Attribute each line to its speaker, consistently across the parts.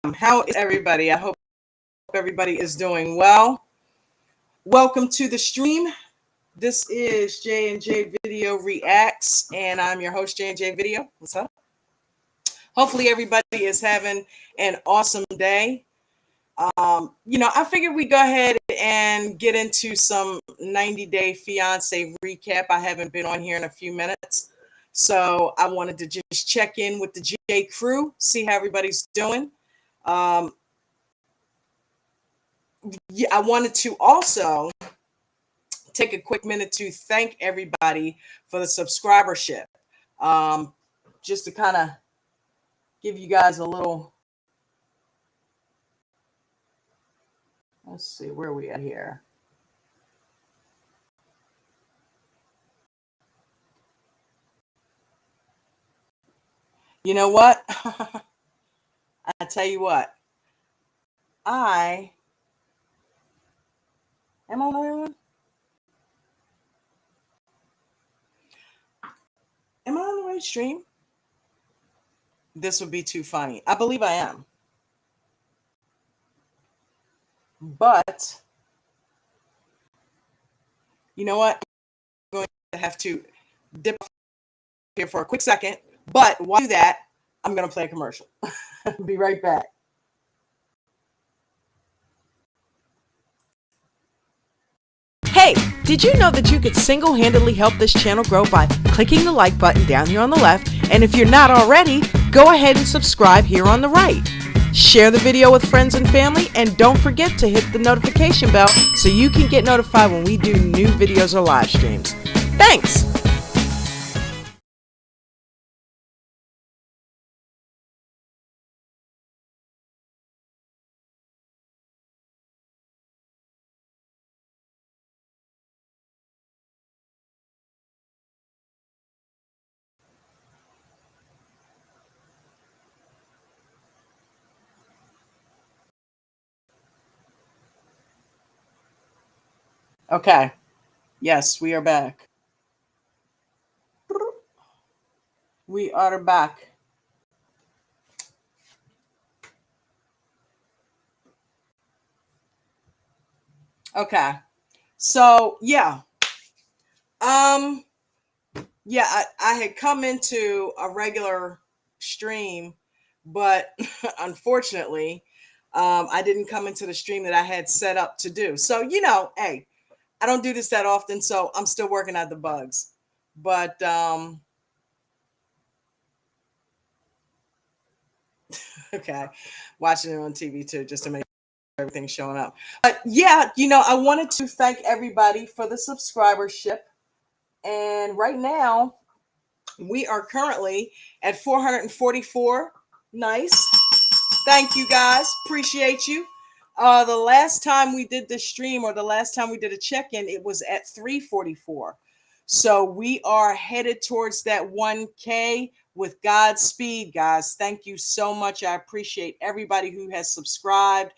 Speaker 1: How is everybody? I hope everybody is doing well. Welcome to the stream. This is J&J Video Reacts, and I'm your host, J&J Video. What's up? Hopefully everybody is having an awesome day. I figured we go ahead and get into some 90-day fiance recap. I haven't been on here in a few minutes, so I wanted to just check in with the J crew, see how everybody's doing. I wanted to also take a quick minute to thank everybody for the subscribership. Just to kind of give you guys a little, let's see, where are we at here? You know what? I tell you what, I am on the right one. Am I on the right stream? This would be too funny. I believe I am. But you know what? I'm going to have to dip here for a quick second. But while I do that, I'm going to play a commercial. Be right back. Hey, did you know that you could single-handedly help this channel grow by clicking the like button down here on the left? And if you're not already, go ahead and subscribe here on the right. Share the video with friends and family, and don't forget to hit the notification bell so you can get notified when we do new videos or live streams. Thanks! Okay. Yes, we are back. We are back. Okay. So, yeah. I had come into a regular stream, but unfortunately, I didn't come into the stream that I had set up to do. So, hey, I don't do this that often, so I'm still working out the bugs. But okay, watching it on TV too, just to make sure everything's showing up. But yeah, I wanted to thank everybody for the subscribership. And right now, we are currently at 444. Nice. Thank you guys. Appreciate you. The last time we did the stream, or the last time we did a check-in, it was at 344. So we are headed towards that 1K with Godspeed, guys. Thank you so much. I appreciate everybody who has subscribed.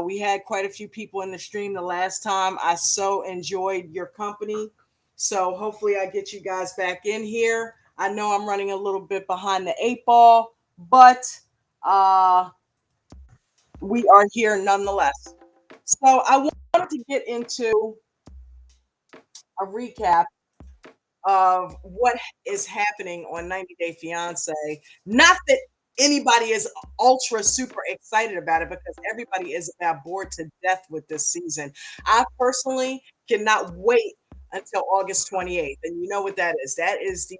Speaker 1: We had quite a few people in the stream the last time. I so enjoyed your company. So hopefully I get you guys back in here. I know I'm running a little bit behind the 8 ball, but we are here nonetheless. So I wanted to get into a recap of what is happening on 90 Day Fiance. Not that anybody is ultra super excited about it, because everybody is about bored to death with this season. I personally cannot wait until August 28th. And you know what that is? That is the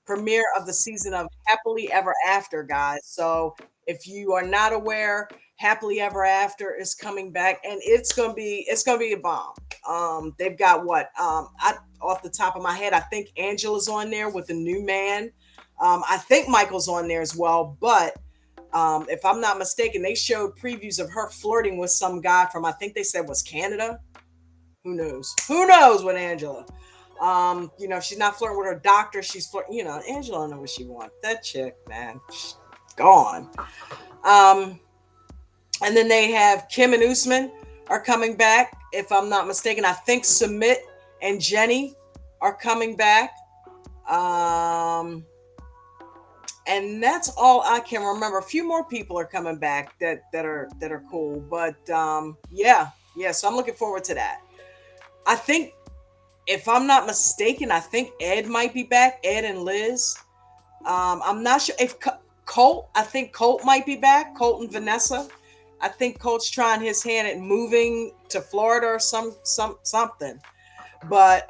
Speaker 1: premiere of the season of Happily Ever After, guys. So if you are not aware, Happily Ever After is coming back, and it's gonna be a bomb. They've got what? Off the top of my head, I think Angela's on there with the new man. I think Michael's on there as well, but if I'm not mistaken, they showed previews of her flirting with some guy from, I think they said was Canada. Who knows? Who knows with Angela? She's not flirting with her doctor. She's flirting. Angela knows what she wants. That chick, man, gone. And then they have Kim and Usman are coming back, if I'm not mistaken. I think Sumit and Jenny are coming back. And that's all I can remember. A few more people are coming back that are cool, but yeah. So I'm looking forward to that. I think, if I'm not mistaken, I think Ed might be back. Ed and Liz. I'm not sure if Colt. I think Colt might be back. Colt and Vanessa. I think Colt's trying his hand at moving to Florida or something. But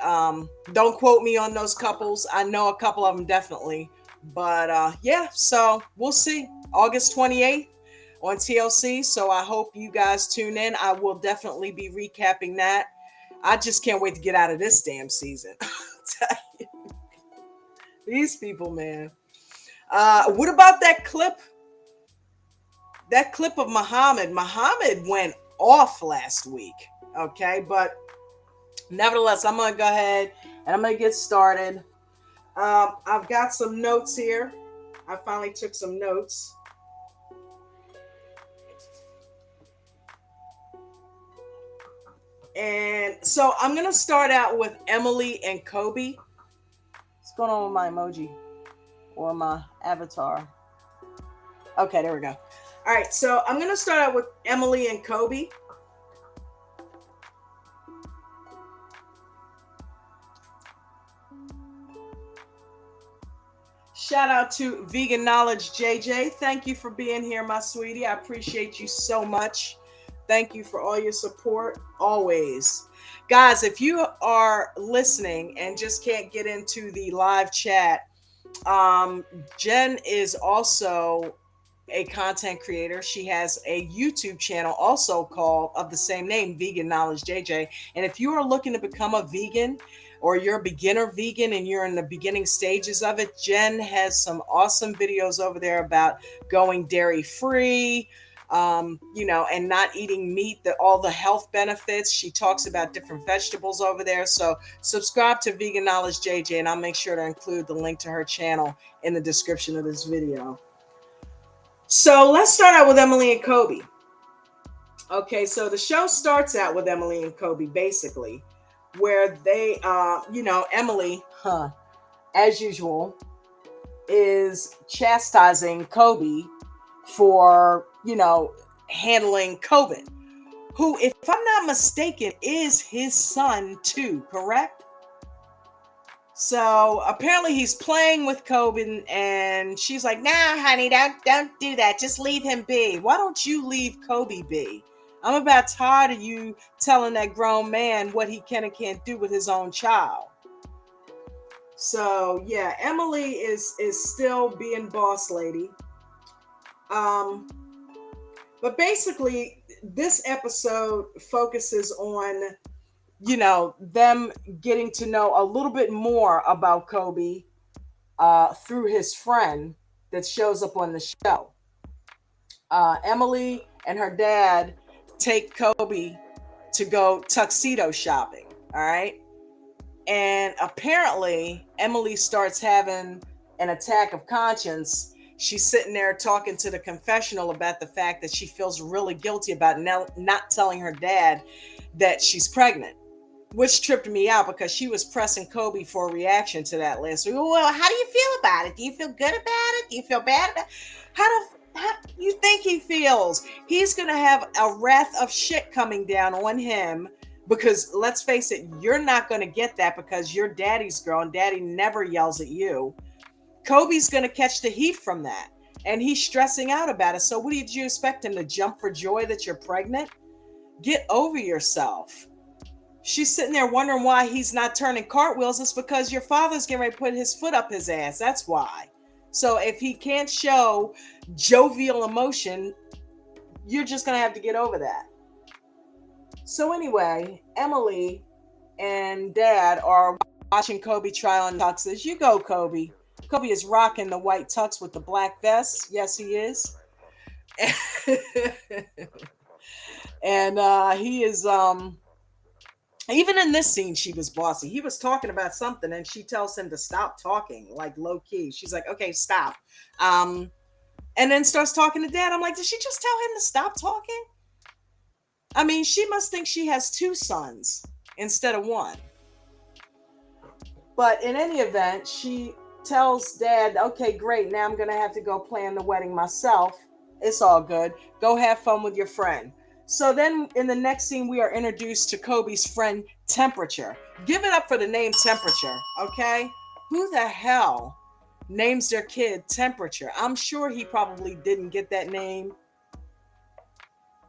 Speaker 1: don't quote me on those couples. I know a couple of them definitely. But yeah, so we'll see. August 28th on TLC. So I hope you guys tune in. I will definitely be recapping that. I just can't wait to get out of this damn season. These people, man. What about that clip? That clip of Muhammad. Muhammad went off last week. Okay, but nevertheless, I'm gonna go ahead and I'm gonna get started. I've got some notes here. I finally took some notes. And so I'm gonna start out with Emily and Kobe. What's going on with my emoji or my avatar? Okay, there we go. All right, so I'm gonna start out with Emily and Kobe. Shout out to Veganowledge JJ. Thank you for being here, my sweetie. I appreciate you so much. Thank you for all your support always. Guys, if you are listening and just can't get into the live chat, Jen is also a content creator. She has a YouTube channel also called of the same name, Veganowledge JJ. And if you are looking to become a vegan, or you're a beginner vegan and you're in the beginning stages of it, Jen has some awesome videos over there about going dairy free, and not eating meat, all the health benefits. She talks about different vegetables over there. So subscribe to Veganowledge JJ, and I'll make sure to include the link to her channel in the description of this video. So let's start out with Emily and Kobe. Okay, so the show starts out with Emily and Kobe, basically, where they, Emily, as usual, is chastising Kobe for, handling COVID, who, if I'm not mistaken, is his son too, correct? So apparently he's playing with Kobe, and she's like, "Nah, honey, don't do that. Just leave him be. Why don't you leave Kobe be? I'm about tired of you telling that grown man what he can and can't do with his own child." So yeah, Emily is still being boss lady. But basically, this episode focuses on, them getting to know a little bit more about Kobe through his friend that shows up on the show. Emily and her dad take Kobe to go tuxedo shopping. All right. And apparently, Emily starts having an attack of conscience. She's sitting there talking to the confessional about the fact that she feels really guilty about not telling her dad that she's pregnant, which tripped me out because she was pressing Kobe for a reaction to that last week. Well, how do you feel about it? Do you feel good about it? Do you feel bad about it? How do you think he feels? He's going to have a wrath of shit coming down on him, because let's face it, you're not going to get that because you're daddy's girl and daddy never yells at you. Kobe's going to catch the heat from that, and he's stressing out about it. So what did you expect him to jump for joy that you're pregnant? Get over yourself. She's sitting there wondering why he's not turning cartwheels. It's because your father's getting ready to put his foot up his ass. That's why. So if he can't show jovial emotion, you're just going to have to get over that. So anyway, Emily and Dad are watching Kobe try on tuxes. You go, Kobe. Kobe is rocking the white tux with the black vest. Yes, he is. And he is even in this scene, she was bossy. He was talking about something and she tells him to stop talking, like low key. She's like, "Okay, stop." And then starts talking to Dad. I'm like, did she just tell him to stop talking? I mean, she must think she has two sons instead of one. But in any event, she tells dad, okay, great, now I'm going to have to go plan the wedding myself. It's all good. Go have fun with your friend. So then in the next scene, we are introduced to Kobe's friend, Temperature. Give it up for the name Temperature, okay? Who the hell names their kid Temperature? I'm sure he probably didn't get that name,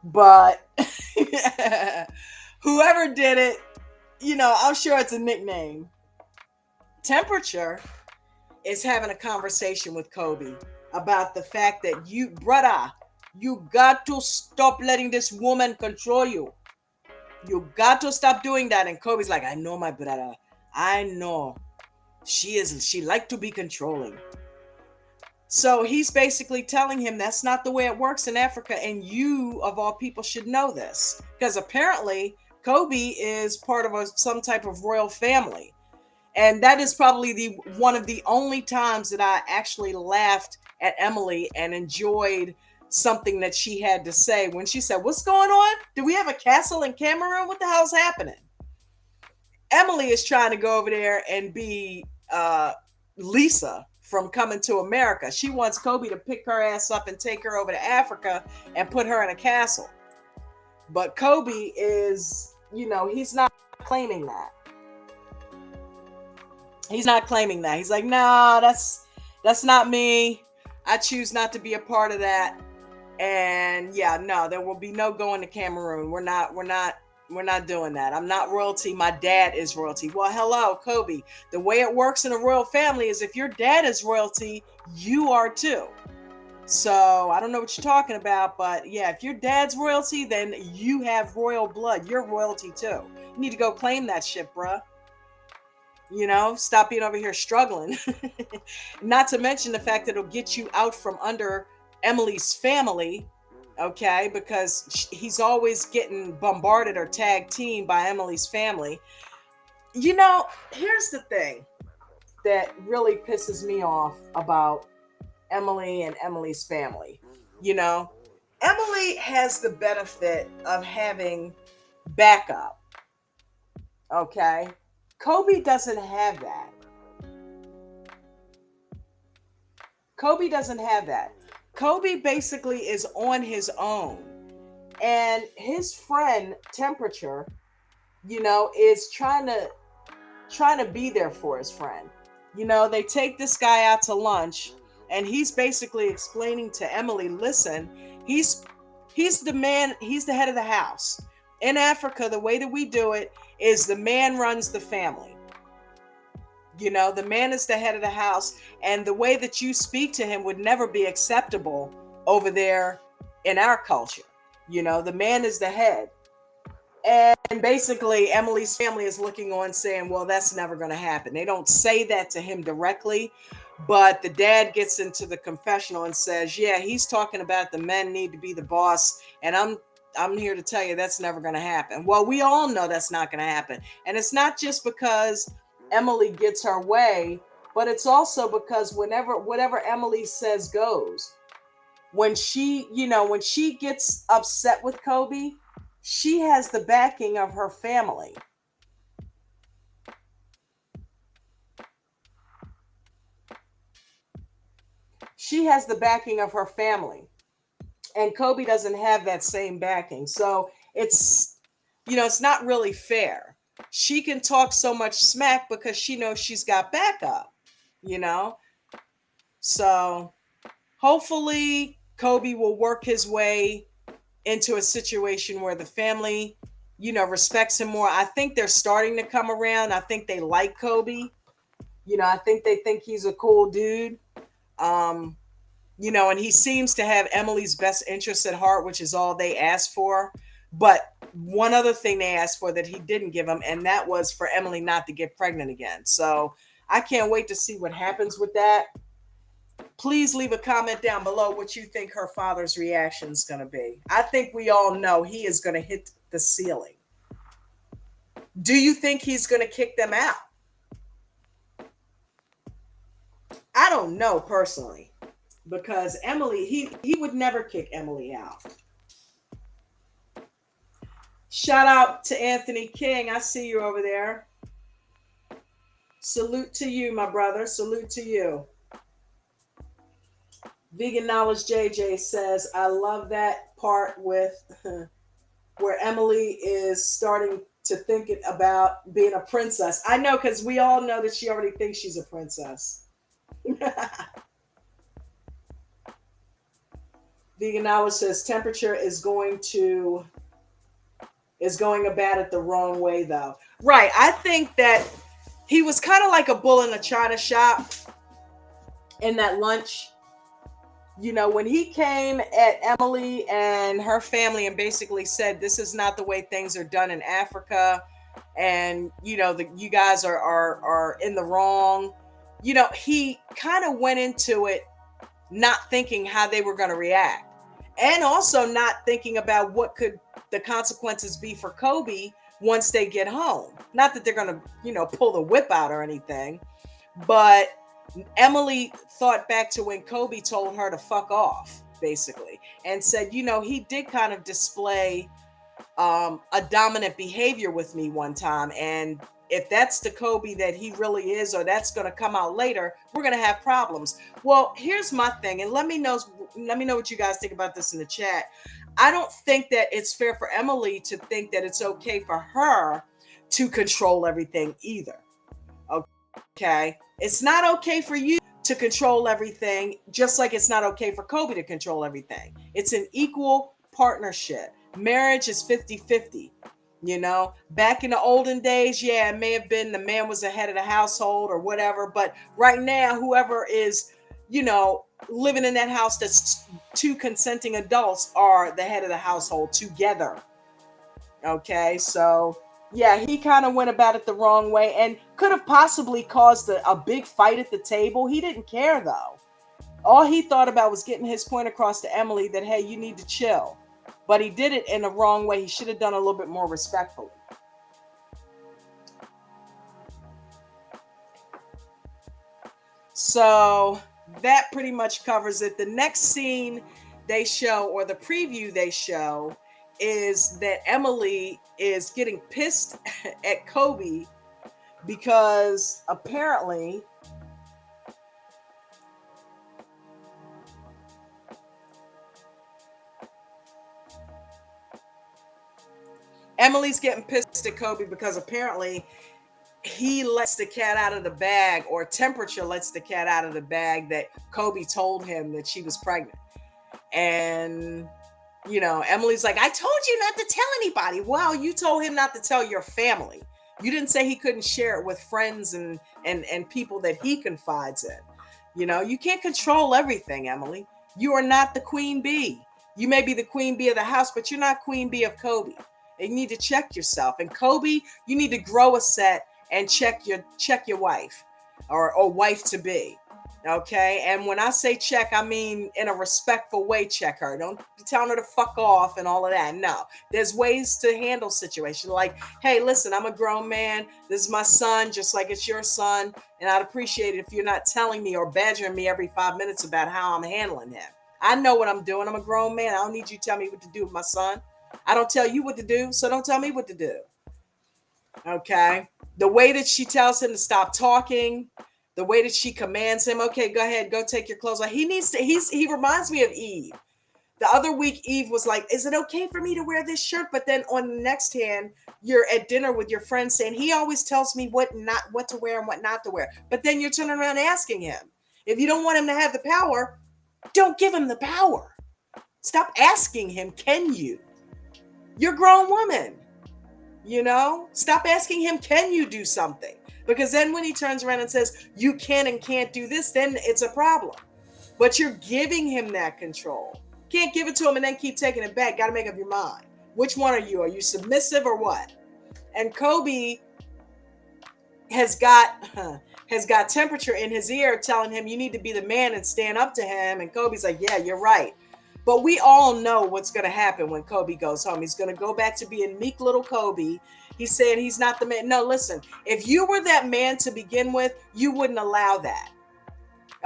Speaker 1: but whoever did it, I'm sure it's a nickname. Temperature is having a conversation with Kobe about the fact that you got to stop letting this woman control you. You got to stop doing that. And Kobe's like, I know, my brother. I know. She like to be controlling. So he's basically telling him that's not the way it works in Africa, and you, of all people, should know this. Because apparently Kobe is part of some type of royal family. And that is probably the one of the only times that I actually laughed at Emily and enjoyed something that she had to say when she said, "What's going on? Do we have a castle in Cameroon? What the hell's happening?" Emily is trying to go over there and be Lisa from Coming to America. She wants Kobe to pick her ass up and take her over to Africa and put her in a castle. But Kobe is, he's not claiming that. He's not claiming that. He's like, nah, that's not me. I choose not to be a part of that. And yeah, no, there will be no going to Cameroon. We're not doing that. I'm not royalty. My dad is royalty. Well, hello, Kobe. The way it works in a royal family is if your dad is royalty, you are too. So I don't know what you're talking about, but yeah, if your dad's royalty, then you have royal blood. You're royalty too. You need to go claim that shit, bruh. Stop being over here struggling. Not to mention the fact that it'll get you out from under Emily's family, okay? Because he's always getting bombarded or tag team by Emily's family. Here's the thing that really pisses me off about Emily and Emily's family. Emily has the benefit of having backup, okay? Kobe doesn't have that. Kobe doesn't have that. Kobe basically is on his own. And his friend Temperature, is trying to be there for his friend. They take this guy out to lunch and he's basically explaining to Emily, listen, he's the man, he's the head of the house. In Africa, the way that we do it is the man runs the family. The man is the head of the house, and the way that you speak to him would never be acceptable over there in our culture. The man is the head. And basically, Emily's family is looking on saying, well, that's never going to happen. They don't say that to him directly, but the dad gets into the confessional and says, yeah, he's talking about the men need to be the boss. And I'm here to tell you that's never going to happen. Well, we all know that's not going to happen. And it's not just because Emily gets her way, but it's also because whatever Emily says goes. When she gets upset with Kobe, she has the backing of her family. She has the backing of her family. And Kobe doesn't have that same backing. So it's not really fair. She can talk so much smack because she knows she's got backup, you know? So hopefully Kobe will work his way into a situation where the family, respects him more. I think they're starting to come around. I think they like Kobe. I think they think he's a cool dude. Um, and he seems to have Emily's best interests at heart, which is all they asked for. But one other thing they asked for that he didn't give them, and that was for Emily not to get pregnant again. So I can't wait to see what happens with that. Please leave a comment down below what you think her father's reaction is going to be. I think we all know he is going to hit the ceiling. Do you think he's going to kick them out? I don't know personally, because Emily, he would never kick Emily out. Shout out to Anthony King. I see you over there. Salute to you, my brother. Salute to you. Vegan Knowledge JJ says, I love that part with where Emily is starting to think about being a princess. I know, because we all know that she already thinks she's a princess. Vegan Knowledge says temperature is going about it the wrong way though. Right. I think that he was kind of like a bull in a china shop in that lunch. You know, when he came at Emily and her family and basically said, this is not the way things are done in Africa. And, you know, you guys are in the wrong. You know, he kind of went into it not thinking how they were going to react. And also not thinking about what could the consequences be for Kobe once they get home. Not that they're going to, you know, pull the whip out or anything, but Emily thought back to when Kobe told her to fuck off, basically, and said, you know, he did kind of display a dominant behavior with me one time. And if that's the Kobe that he really is, or that's going to come out later, we're going to have problems. Well, here's my thing, and let me know what you guys think about this in the chat. I don't think that it's fair for Emily to think that it's okay for her to control everything either. Okay, it's not okay for you to control everything, just like it's not okay for Kobe to control everything. It's an equal partnership. Marriage is 50-50. You know, back in the olden days, yeah, it may have been the man was the head of the household or whatever, but right now, whoever is, you know, living in that house, that's two consenting adults, are the head of the household together. Okay, so yeah, he kind of went about it the wrong way and could have possibly caused a big fight at the table. He didn't care though. All he thought about was getting his point across to Emily that, hey, you need to chill. But he did it in the wrong way. He should have done a little bit more respectfully. So that pretty much covers it. The next scene they show, or the preview they show, is that Emily is getting pissed at Kobe because apparently Emily's getting pissed at Kobe because apparently he lets the cat out of the bag, or temperature lets the cat out of the bag, that Kobe told him that she was pregnant. And you know, Emily's like, I told you not to tell anybody. Well, you told him not to tell your family. You didn't say he couldn't share it with friends and people that he confides in. You know, you can't control everything, Emily. You are not the queen bee. You may be the queen bee of the house, but you're not queen bee of Kobe. And you need to check yourself. And Kobe, you need to grow a set and check your wife or wife to be. Okay, and when I say check, I mean in a respectful way. Check her. Don't be telling her to fuck off and all of that. No, there's ways to handle situations. Like, hey, listen, I'm a grown man. This is my son, just like it's your son, and I'd appreciate it if you're not telling me or badgering me every 5 minutes about how I'm handling him. I know what I'm doing. I'm a grown man. I don't need you to tell me what to do with my son. I don't tell you what to do, so don't tell me what to do. Okay, the way that she tells him to stop talking, the way that she commands him, okay, go ahead, go take your clothes off. He reminds me of Eve. The other week, Eve was like, is it okay for me to wear this shirt? But then on the next hand, you're at dinner with your friend saying, he always tells me what to wear and what not to wear. But then you're turning around asking him. If you don't want him to have the power, don't give him the power. Stop asking him, can you? You're a grown woman. You know, stop asking him, can you do something? Because then when he turns around and says, you can and can't do this, then it's a problem. But you're giving him that control. Can't give it to him and then keep taking it back. Got to make up your mind. Which one are you? Are you submissive or what? And Kobe has got temperature in his ear telling him, you need to be the man and stand up to him. And Kobe's like, yeah, you're right. But we all know what's going to happen when Kobe goes home. He's going to go back to being meek little Kobe. He's saying he's not the man. No, listen, if you were that man to begin with, you wouldn't allow that.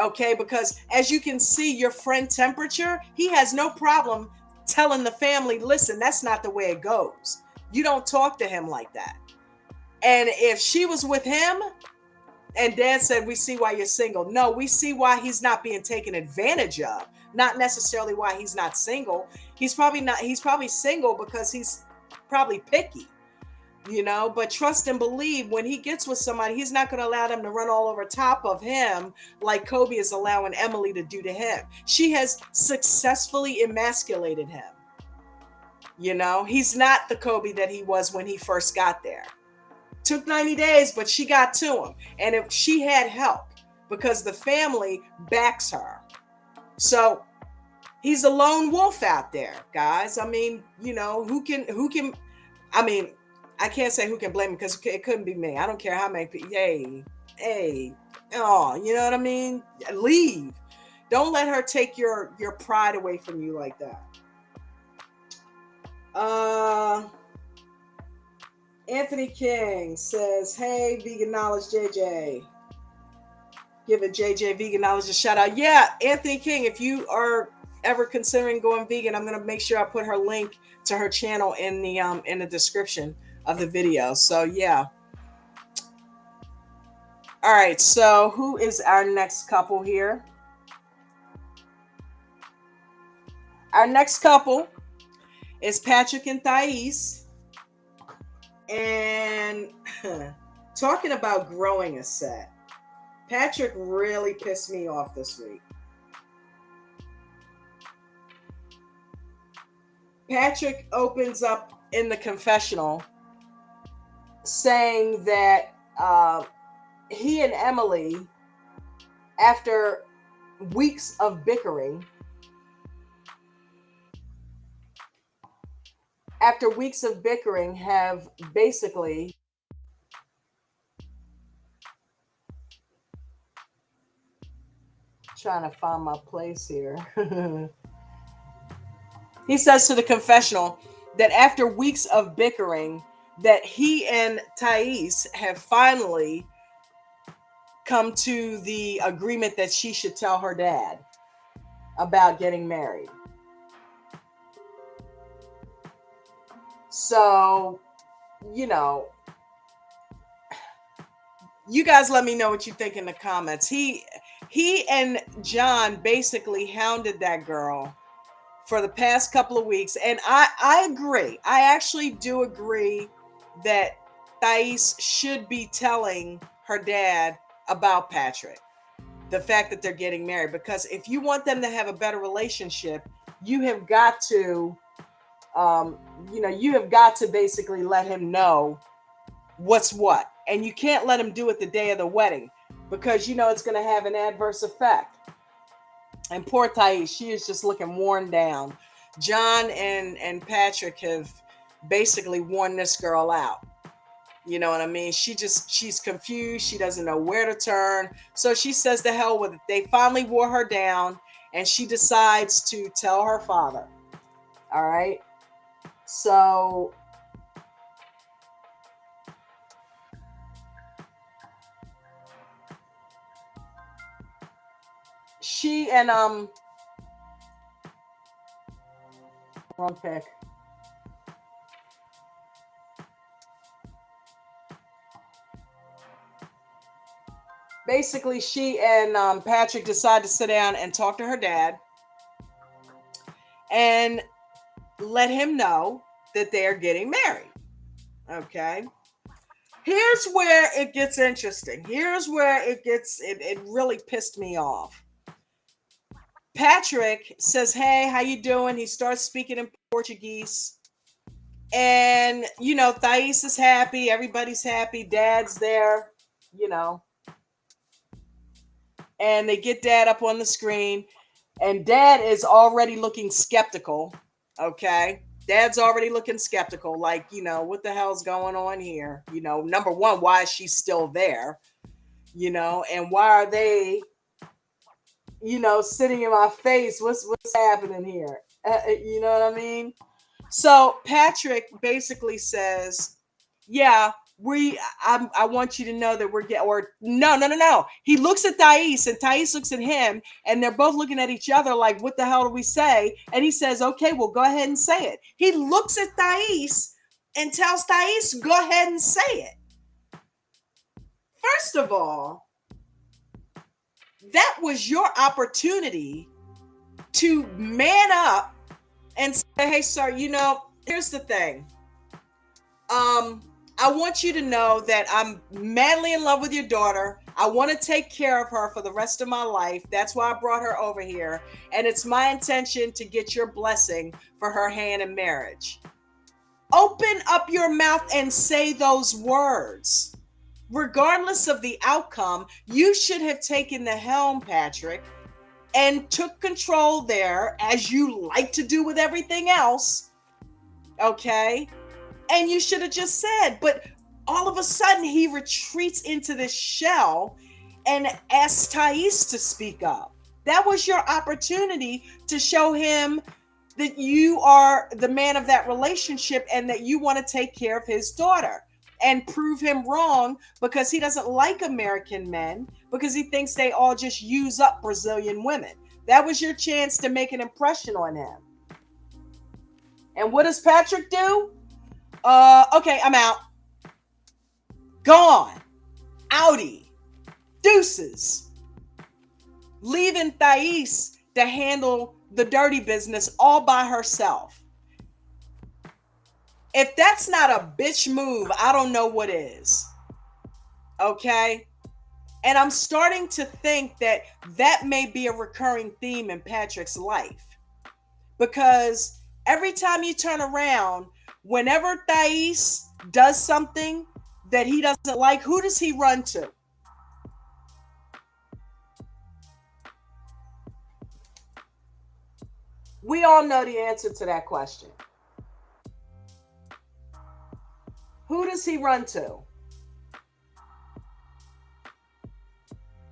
Speaker 1: Okay, because as you can see, your friend Temperature, he has no problem telling the family, listen, that's not the way it goes. You don't talk to him like that. And if she was with him, And Dad said, we see why you're single. No, we see why he's not being taken advantage of. Not necessarily why he's not single. He's probably single because he's probably picky, but trust and believe when he gets with somebody, he's not going to allow them to run all over top of him like Kobe is allowing Emily to do to him. She has successfully emasculated him. He's not the Kobe that he was when he first got there. Took 90 days, but she got to him. And if she had help because the family backs her. So he's a lone wolf out there, guys. I mean, who can, I mean, I can't say who can blame him because it couldn't be me. I don't care how many people, hey, oh, you know what I mean? Leave. Don't let her take your pride away from you like that. Anthony King says, hey, Veganowledge JJ. Give it JJ Veganowledge a shout out. Yeah, Anthony King, if you are ever considering going vegan, I'm going to make sure I put her link to her channel in the description of the video. So yeah. All right, so who is our next couple here? Our next couple is Patrick and Thais. And talking about growing a set, Patrick really pissed me off this week. Patrick opens up in the confessional saying that he and Emily, after weeks of bickering, have basically trying to find my place here. He says to the confessional that after weeks of bickering, that he and Thais have finally come to the agreement that she should tell her dad about getting married. So, you guys let me know what you think in the comments. He and John basically hounded that girl for the past couple of weeks. And I agree. I actually do agree that Thais should be telling her dad about Patrick, the fact that they're getting married, because if you want them to have a better relationship, you have got to, basically let him know what's what. And you can't let him do it the day of the wedding because, it's going to have an adverse effect. And poor Thais, she is just looking worn down. John and Patrick have basically worn this girl out. You know what I mean? She's confused. She doesn't know where to turn. So she says to hell with it. They finally wore her down and she decides to tell her father. All right. So she and wrong pick. Basically, she and Patrick decide to sit down and talk to her dad and let him know that they're getting married. Okay. Here's where it gets interesting. Here's where it really pissed me off. Patrick says, hey, how you doing? He starts speaking in Portuguese. And, Thais is happy. Everybody's happy. Dad's there, And they get Dad up on the screen. And Dad is already looking skeptical. Okay. Dad's already looking skeptical. Like, what the hell's going on here? Number one, why is she still there? And why are they, sitting in my face? What's happening here? You know what I mean? So Patrick basically says, yeah, I want you to know that we're getting, or no. He looks at Thais and Thais looks at him and they're both looking at each other like, what the hell do we say? And he says, okay, well, go ahead and say it. He looks at Thais and tells Thais, go ahead and say it. First of all, that was your opportunity to man up and say, hey, sir, here's the thing. I want you to know that I'm madly in love with your daughter. I want to take care of her for the rest of my life. That's why I brought her over here. And it's my intention to get your blessing for her hand in marriage. Open up your mouth and say those words. Regardless of the outcome, you should have taken the helm, Patrick, and took control there, as you like to do with everything else. Okay? And you should have just said, but all of a sudden he retreats into this shell and asks Thais to speak up. That was your opportunity to show him that you are the man of that relationship and that you want to take care of his daughter, and prove him wrong, because he doesn't like American men, because he thinks they all just use up Brazilian women. That was your chance to make an impression on him. And what does Patrick do? Okay, I'm out. Gone. Outie. Deuces. Leaving Thais to handle the dirty business all by herself. If that's not a bitch move, I don't know what is. Okay? And I'm starting to think that that may be a recurring theme in Patrick's life. Because every time you turn around, whenever Thais does something that he doesn't like, who does he run to? We all know the answer to that question. Who does he run to?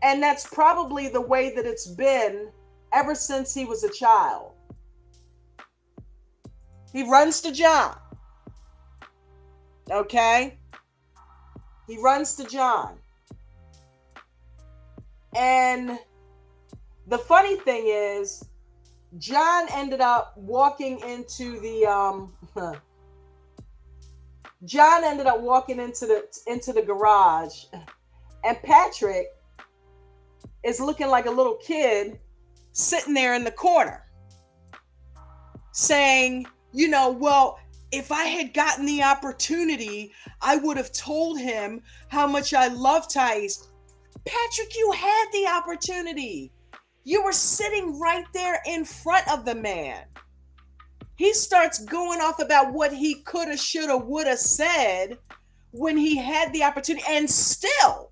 Speaker 1: And that's probably the way that it's been ever since he was a child. He runs to John. Okay? He runs to John. And the funny thing is, John ended up walking into the John ended up walking into the garage, and Patrick is looking like a little kid sitting there in the corner saying, well, if I had gotten the opportunity, I would have told him how much I love Thais. Patrick, you had the opportunity. You were sitting right there in front of the man. He starts going off about what he coulda, shoulda, woulda said when he had the opportunity, and still,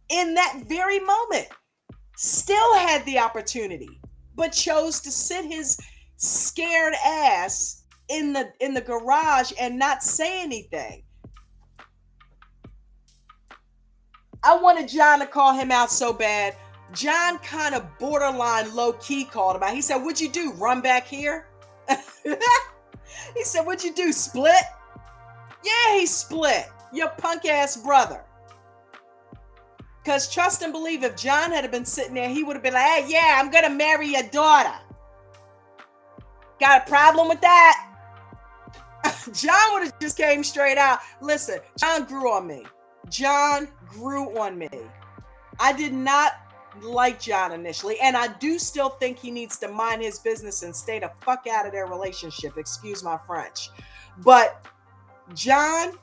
Speaker 1: in that very moment, still had the opportunity, but chose to sit his scared ass in the garage and not say anything. I wanted John to call him out so bad. John kind of borderline low-key called him out. He said, what'd you do, run back here? He said, what'd you do, split? Yeah, he split. Your punk-ass brother. Because trust and believe, if John had been sitting there, he would have been like, hey, yeah, I'm going to marry your daughter. Got a problem with that? John would have just came straight out. Listen, John grew on me. John grew on me. I did not like John initially, and I do still think he needs to mind his business and stay the fuck out of their relationship. Excuse my French. But John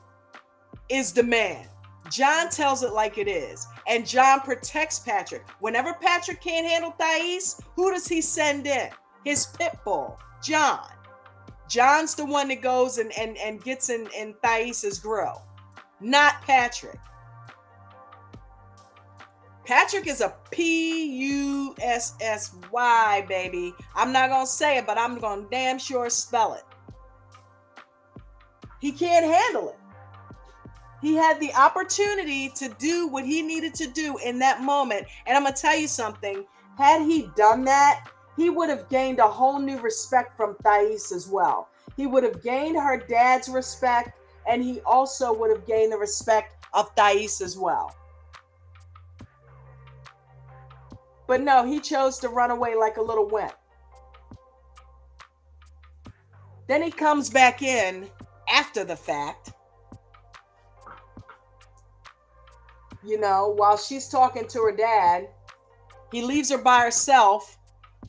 Speaker 1: is the man. John tells it like it is. And John protects Patrick. Whenever Patrick can't handle Thais, who does he send in? His pit bull, John. John's the one that goes and gets in Thais's grill, not Patrick. Patrick is a P-U-S-S-Y, baby. I'm not going to say it, but I'm going to damn sure spell it. He can't handle it. He had the opportunity to do what he needed to do in that moment. And I'm going to tell you something. Had he done that, he would have gained a whole new respect from Thais as well. He would have gained her dad's respect, and he also would have gained the respect of Thais as well. But no, he chose to run away like a little wimp. Then he comes back in after the fact, while she's talking to her dad, He leaves her by herself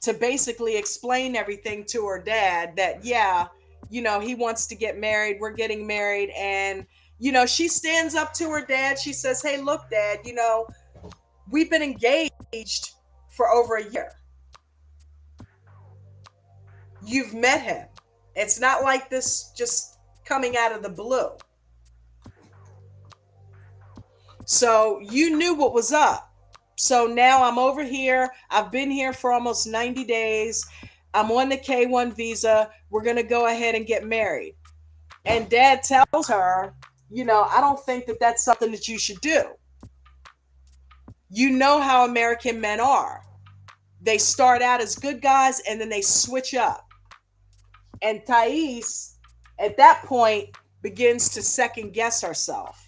Speaker 1: to basically explain everything to her dad that, yeah, he wants to get married. We're getting married. And, she stands up to her dad. She says, hey, look, dad, we've been engaged for over a year. You've met him. It's not like this just coming out of the blue. So you knew what was up. So now I'm over here. I've been here for almost 90 days. I'm on the K1 visa. We're going to go ahead and get married. And dad tells her, I don't think that that's something that you should do. You know how American men are. They start out as good guys and then they switch up. And Thais, at that point, begins to second guess herself.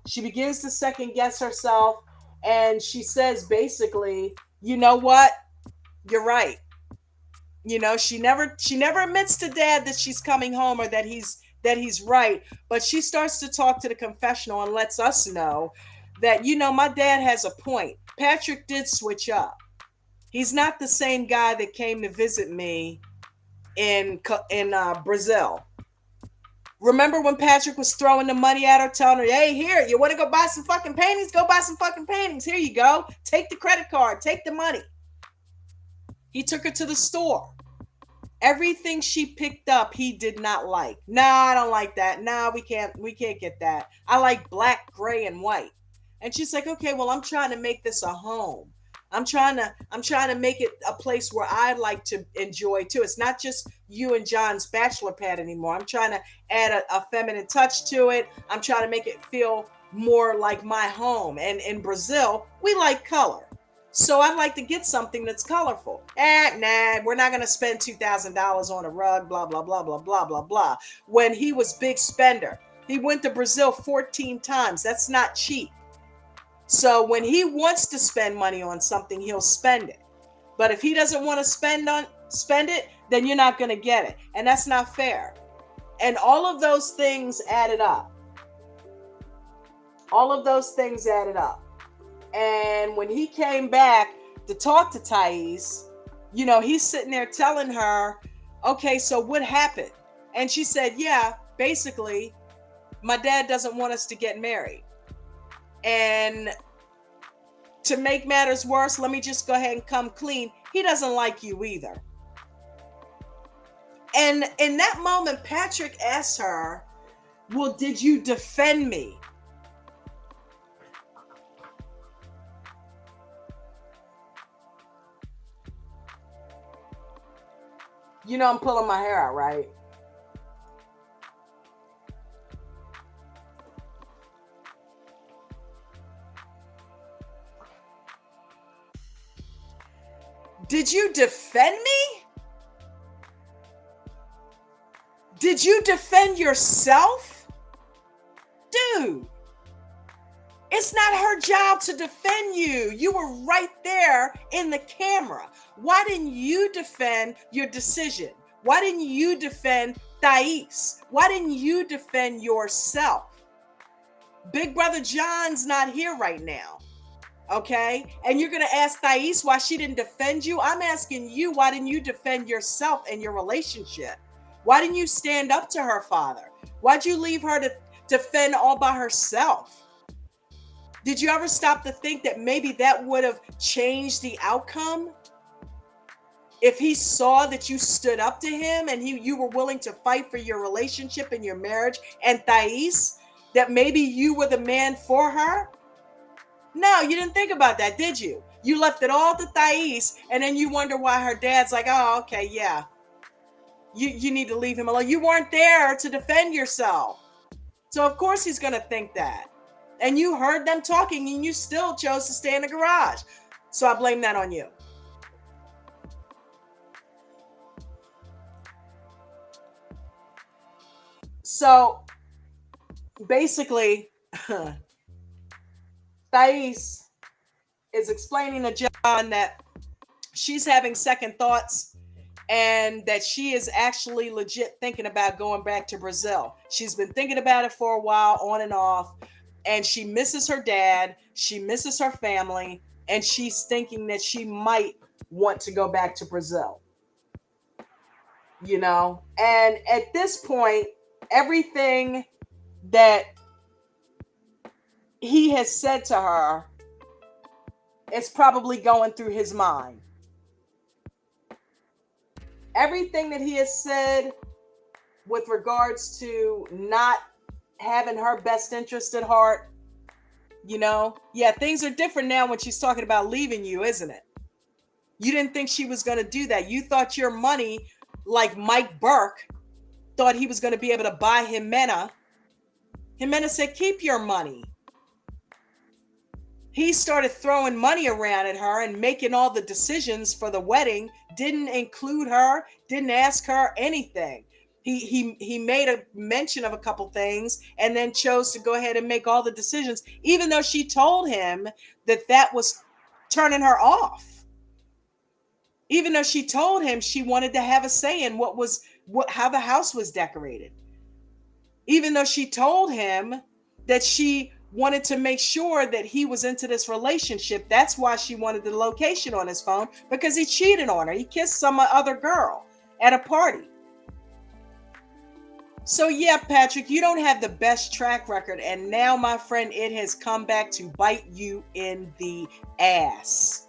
Speaker 1: She begins to second guess herself, and she says basically, you know what? You're right. She never admits to dad that she's coming home or that he's right, but she starts to talk to the confessional and lets us know that my dad has a point. Patrick did switch up. He's not the same guy that came to visit me in Brazil. Remember when Patrick was throwing the money at her, telling her, hey, here, you want to go buy some fucking paintings? Go buy some fucking paintings. Here you go. Take the credit card. Take the money. He took her to the store. Everything she picked up, he did not like. Nah, I don't like that. Nah, we can't get that. I like black, gray, and white. And she's like, okay, well, I'm trying to make this a home. I'm trying to make it a place where I like to enjoy too. It's not just you and John's bachelor pad anymore. I'm trying to add a feminine touch to it. I'm trying to make it feel more like my home. And in Brazil, we like color. So I'd like to get something that's colorful. Nah, we're not going to spend $2,000 on a rug, blah, blah, blah, blah, blah, blah, blah. When he was big spender, he went to Brazil 14 times. That's not cheap. So when he wants to spend money on something, he'll spend it. But if he doesn't want to spend it, then you're not going to get it. And that's not fair. And all of those things added up. And when he came back to talk to Thais, he's sitting there telling her, okay, so what happened? And she said, yeah, basically, my dad doesn't want us to get married. And to make matters worse, let me just go ahead and come clean. He doesn't like you either. And in that moment, Patrick asked her, well, did you defend me? I'm pulling my hair out, right? Did you defend me? Did you defend yourself? Dude, it's not her job to defend you. You were right there in the camera. Why didn't you defend your decision? Why didn't you defend Thais? Why didn't you defend yourself? Big brother John's not here right now. Okay? And you're going to ask Thais why she didn't defend you? I'm asking you, why didn't you defend yourself and your relationship? Why didn't you stand up to her father? Why'd you leave her to defend all by herself? Did you ever stop to think that maybe that would have changed the outcome? If he saw that you stood up to him and you were willing to fight for your relationship and your marriage, and Thais, that maybe you were the man for her? No, you didn't think about that, did you? You left it all to Thais, and then you wonder why her dad's like, oh, okay, yeah. You need to leave him alone. You weren't there to defend yourself. So of course he's going to think that. And you heard them talking and you still chose to stay in the garage. So I blame that on you. So basically, Thais is explaining to John that she's having second thoughts and that she is actually legit thinking about going back to Brazil. She's been thinking about it for a while, on and off, and she misses her dad. She misses her family. and she's thinking that she might want to go back to Brazil. And at this point, everything that he has said to her is probably going through his mind. Everything that he has said with regards to not having her best interest at heart, yeah, things are different now when she's talking about leaving you, isn't it? You didn't think she was going to do that. You thought your money, like Mike Burke, thought he was going to be able to buy Jimena. Jimena said, keep your money. He started throwing money around at her and making all the decisions for the wedding, didn't include her, didn't ask her anything. He made a mention of a couple things and then chose to go ahead and make all the decisions, even though she told him that was turning her off. Even though she told him she wanted to have a say in how the house was decorated. Even though she told him that she wanted to make sure that he was into this relationship. That's why she wanted the location on his phone, because he cheated on her. He kissed some other girl at a party. So yeah, Patrick, you don't have the best track record. And now, my friend, it has come back to bite you in the ass.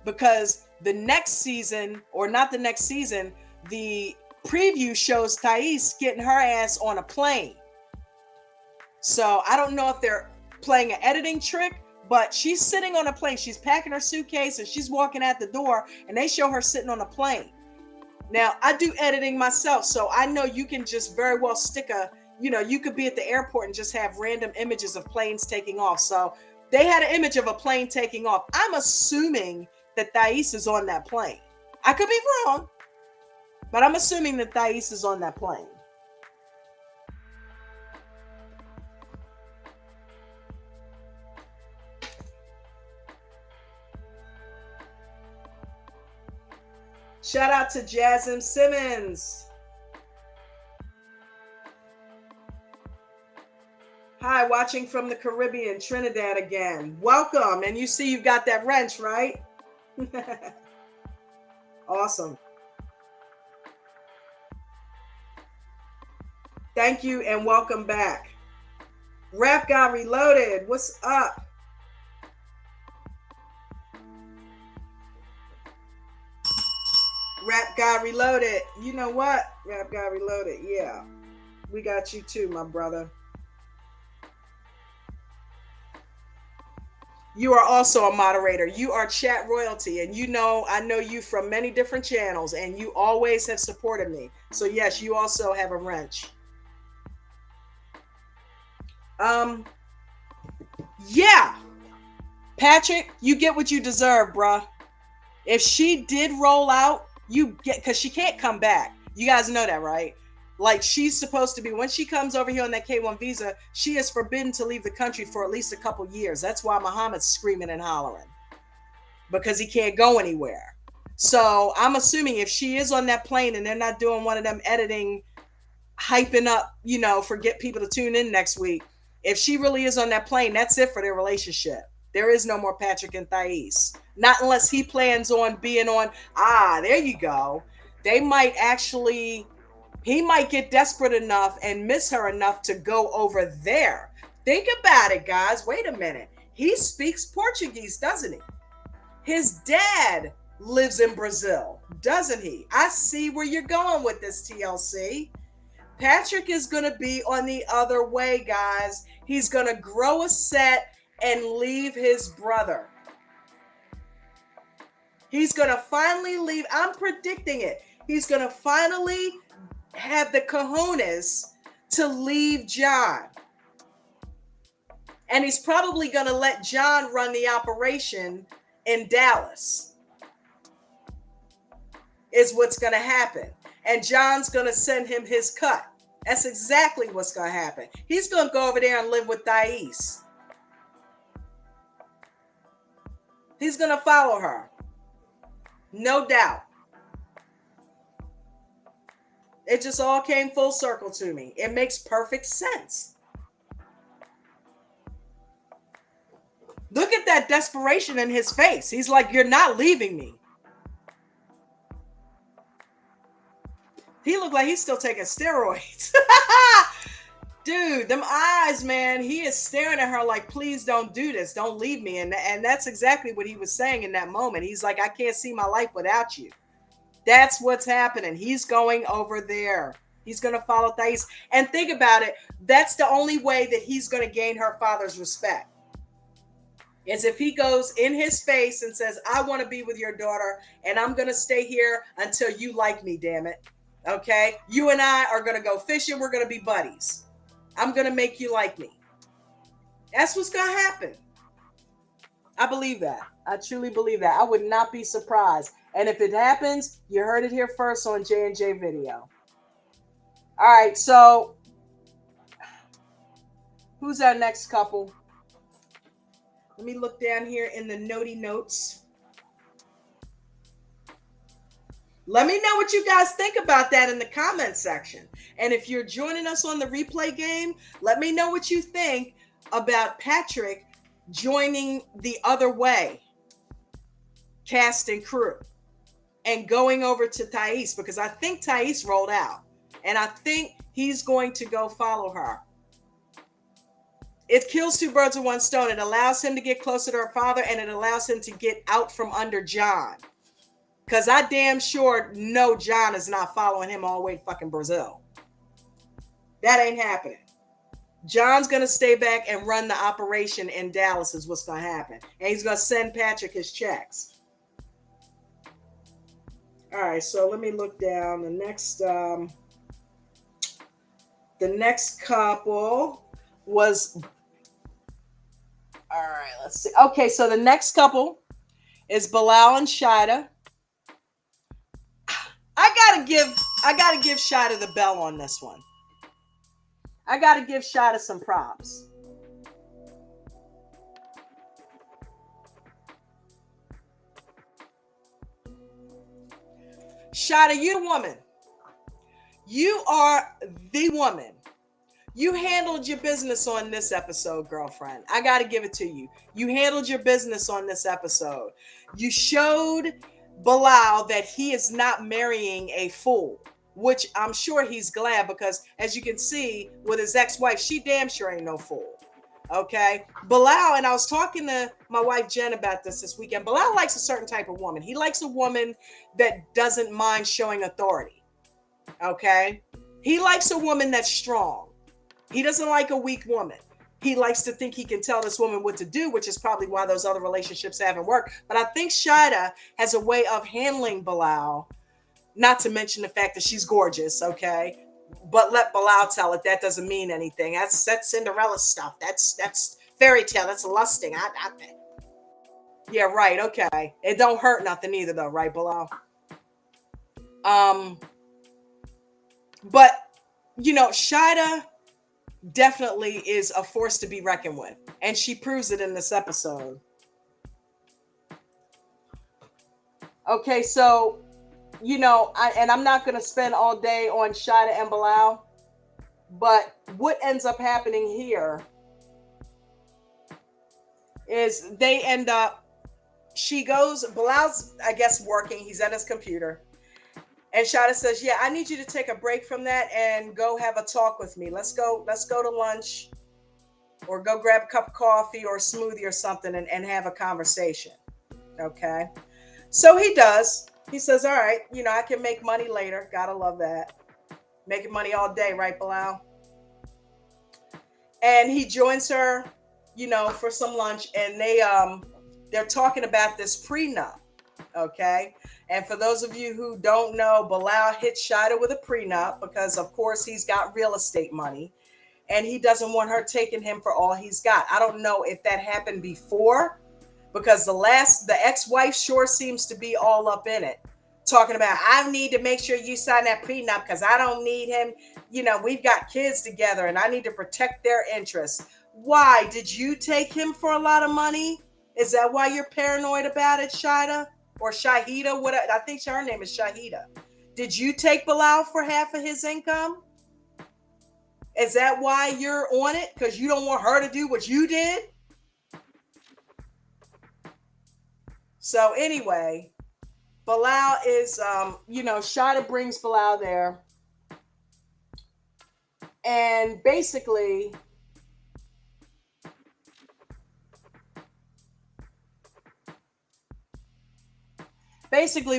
Speaker 1: Because the next season, or not the next season, the preview shows Thais getting her ass on a plane. So I don't know if they're playing an editing trick, but she's sitting on a plane. She's packing her suitcase and she's walking out the door, and they show her sitting on a plane. Now, I do editing myself, so I know you can just very well stick you could be at the airport and just have random images of planes taking off. So they had an image of a plane taking off. I'm assuming that Thais is on that plane. I could be wrong, but I'm assuming that Thais is on that plane. Shout out to Jasmine Simmons. Hi, watching from the Caribbean, Trinidad again. Welcome. And you see you've got that wrench, right? Awesome. Thank you and welcome back. Rap Guy Reloaded, what's up? Rap Guy Reloaded. You know what? Rap Guy Reloaded. Yeah. We got you too, my brother. You are also a moderator. You are chat royalty. And I know you from many different channels, and you always have supported me. So yes, you also have a wrench. Yeah. Patrick, you get what you deserve, bruh. If she did roll out, because she can't come back. You guys know that, right? Like, she's supposed to be, when she comes over here on that K1 visa, she is forbidden to leave the country for at least a couple years. That's why Muhammad's screaming and hollering, because he can't go anywhere. So I'm assuming if she is on that plane and they're not doing one of them editing, hyping up, for get people to tune in next week. If she really is on that plane, that's it for their relationship. There is no more Patrick and Thais. Not unless he plans on being on. There you go. He might get desperate enough and miss her enough to go over there. Think about it, guys. Wait a minute. He speaks Portuguese, doesn't he? His dad lives in Brazil, doesn't he? I see where you're going with this, TLC. Patrick is going to be on the other way, guys. He's going to grow a set and leave his brother. He's going to finally leave. I'm predicting it. He's going to finally have the cojones to leave John. And he's probably going to let John run the operation in Dallas. Is what's going to happen. And John's going to send him his cut. That's exactly what's going to happen. He's going to go over there and live with Thais. He's going to follow her. No doubt. It just all came full circle to me. It makes perfect sense. Look at that desperation in his face. He's like, you're not leaving me. He looked like he's still taking steroids. Dude, them eyes, man, he is staring at her like, please don't do this. Don't leave me. And that's exactly what he was saying in that moment. He's like, I can't see my life without you. That's what's happening. He's going over there. He's going to follow Thais. And think about it. That's the only way that he's going to gain her father's respect. Is if he goes in his face and says, I want to be with your daughter and I'm going to stay here until you like me, damn it. Okay? You and I are going to go fishing. We're going to be buddies. I'm going to make you like me. That's what's going to happen. I believe that. I truly believe that. I would not be surprised. And if it happens, you heard it here first on J&J Video. All right, so who's our next couple? Let me look down here in the notey notes. Let me know what you guys think about that in the comment section. And if you're joining us on the replay game, let me know what you think about Patrick joining the other way, cast and crew, and going over to Thais, because I think Thais rolled out. And I think he's going to go follow her. It kills two birds with one stone. It allows him to get closer to her father, and it allows him to get out from under John. Because I damn sure know John is not following him all the way to fucking Brazil. That ain't happening. John's going to stay back and run the operation in Dallas is what's going to happen. And he's going to send Patrick his checks. All right, so let me look down. The next couple was... All right, let's see. Okay, so the next couple is Bilal and Shaida. I gotta give Shaida the bell on this one. I gotta give Shaida some props. Shaida, you the woman. You are the woman. You handled your business on this episode, girlfriend. I got to give it to you. You handled your business on this episode. You showed Bilal that he is not marrying a fool, which I'm sure he's glad, because as you can see with his ex-wife, she damn sure ain't no fool. Okay? Bilal, and I was talking to my wife Jen about this weekend. Bilal likes a certain type of woman. He likes a woman that doesn't mind showing authority. Okay? He likes a woman that's strong. He doesn't like a weak woman. He likes to think he can tell this woman what to do, which is probably why those other relationships haven't worked. But I think Shaida has a way of handling Bilal, not to mention the fact that she's gorgeous, okay? But let Bilal tell it. That doesn't mean anything. That's Cinderella stuff. That's fairy tale. That's lusting. Yeah, right. Okay. It don't hurt nothing either, though, right, Bilal? But you know, Shaida definitely is a force to be reckoned with, and she proves it in this episode. Okay, so you know, I'm not going to spend all day on Shaida and Bilal, but what ends up happening here is they end up, Bilal's, I guess, working, he's at his computer. And Shaida says, yeah, I need you to take a break from that and go have a talk with me. Let's go to lunch, or go grab a cup of coffee or a smoothie or something and have a conversation. Okay. So he does. He says, all right, you know, I can make money later. Gotta love that. Making money all day, right, Bilal? And he joins her, you know, for some lunch, and they're talking about this prenup. Okay. And for those of you who don't know, Bilal hit Shaida with a prenup because, of course, he's got real estate money and he doesn't want her taking him for all he's got. I don't know if that happened before, because the ex-wife sure seems to be all up in it, talking about, I need to make sure you sign that prenup because I don't need him. You know, we've got kids together and I need to protect their interests. Why? Did you take him for a lot of money? Is that why you're paranoid about it, Shaida? Or Shahida? What I think her name is Shahida. Did you take Bilal for half of his income? Is that why you're on it? Because you don't want her to do what you did? So anyway, Bilal is, Shaida brings Bilal there, and basically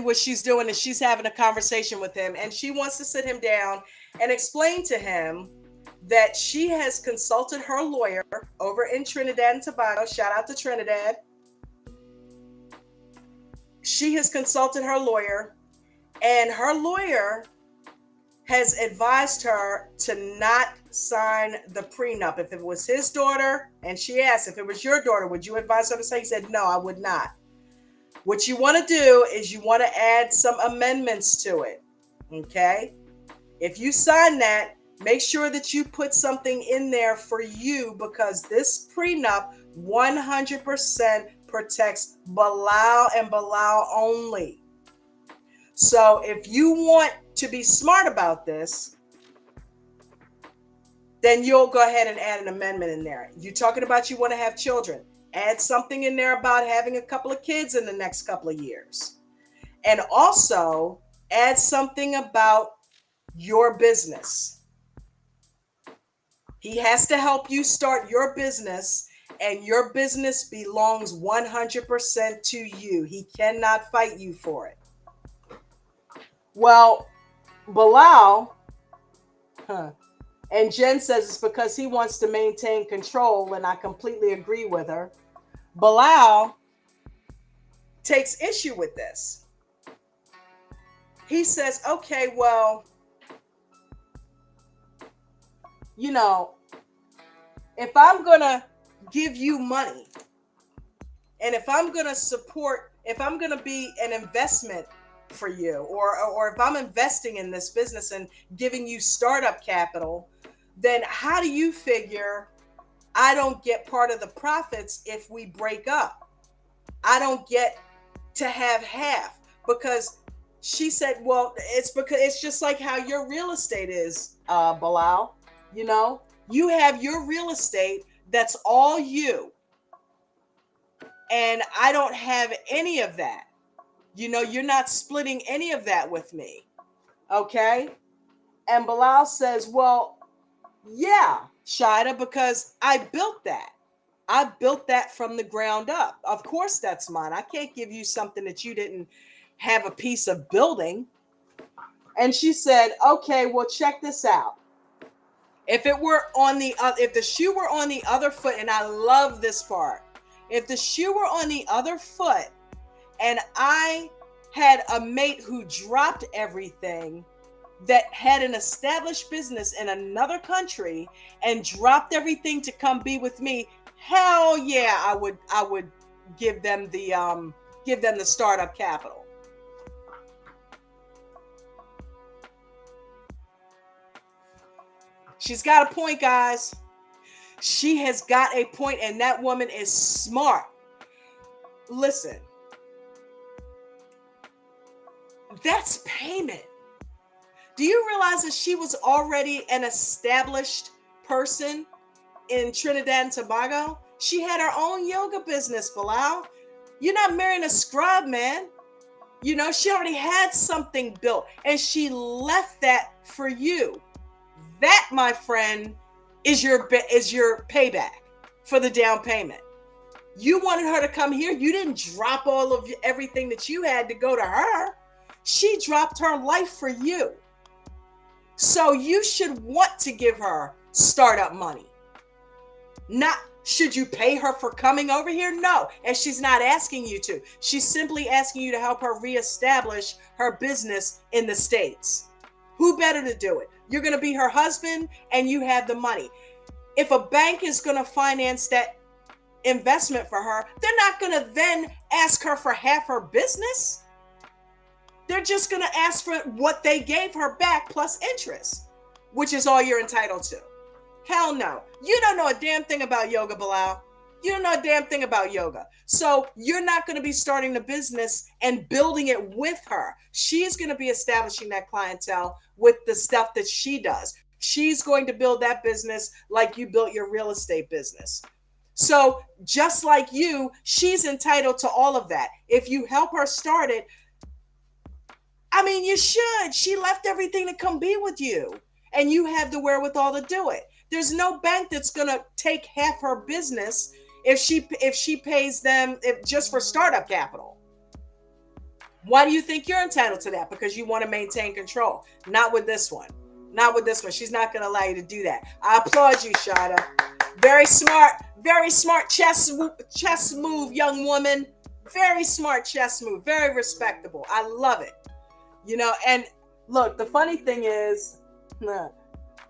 Speaker 1: what she's doing is she's having a conversation with him, and she wants to sit him down and explain to him that she has consulted her lawyer over in Trinidad and Tobago. Shout out to Trinidad. She has consulted her lawyer, and her lawyer has advised her to not sign the prenup. If it was his daughter, and she asked, if it was your daughter, would you advise her to say? He said, no, I would not. What you want to do is you want to add some amendments to it. Okay? If you sign that, make sure that you put something in there for you, because this prenup 100% protects Bilal and Bilal only. So if you want to be smart about this, then you'll go ahead and add an amendment in there. You're talking about you want to have children. Add something in there about having a couple of kids in the next couple of years. And also add something about your business. He has to help you start your business, and your business belongs 100% to you. He cannot fight you for it. Well, Bilal, and Jen says it's because he wants to maintain control, and I completely agree with her. Bilal takes issue with this. He says, okay, well, if I'm going to give you money, and if I'm going to support, if I'm going to be an investment for you, or if I'm investing in this business and giving you startup capital, then how do you figure I don't get part of the profits if we break up? I don't get to have half, because she said, well, it's because it's just like how your real estate is, Bilal. You have your real estate that's all you, and I don't have any of that. You're not splitting any of that with me. Okay? And Bilal says, well, yeah, Shaida, because I built that. I built that from the ground up. Of course, that's mine. I can't give you something that you didn't have a piece of building. And she said, okay, well, check this out. If the shoe were on the other foot, and I love this part, if the shoe were on the other foot, and I had a mate who dropped everything, that had an established business in another country and dropped everything to come be with me, hell yeah, I would give them the startup capital. She's got a point, guys. She has got a point, and that woman is smart. Listen, that's payment. Do you realize that she was already an established person in Trinidad and Tobago? She had her own yoga business, Bilal. You're not marrying a scrub, man. She already had something built, and she left that for you. That, my friend, is your payback for the down payment. You wanted her to come here. You didn't drop all of everything that you had to go to her. She dropped her life for you. So you should want to give her startup money. Not should you pay her for coming over here? No. And she's not asking you to. She's simply asking you to help her reestablish her business in the States. Who better to do it? You're going to be her husband, and you have the money. If a bank is going to finance that investment for her, they're not going to then ask her for half her business. They're just going to ask for what they gave her back plus interest, which is all you're entitled to. Hell no. You don't know a damn thing about yoga, Bilal. You don't know a damn thing about yoga. So you're not going to be starting the business and building it with her. She's going to be establishing that clientele with the stuff that she does. She's going to build that business like you built your real estate business. So just like you, she's entitled to all of that. If you help her start it, I mean, you should. She left everything to come be with you, and you have the wherewithal to do it. There's no bank that's gonna take half her business if she pays them just for startup capital. Why do you think you're entitled to that? Because you want to maintain control. Not with this one. Not with this one. She's not going to allow you to do that. I applaud you, Shaida. Very smart chess move, young woman. Very smart chess move. Very respectable. I love it. You know, and look, the funny thing is,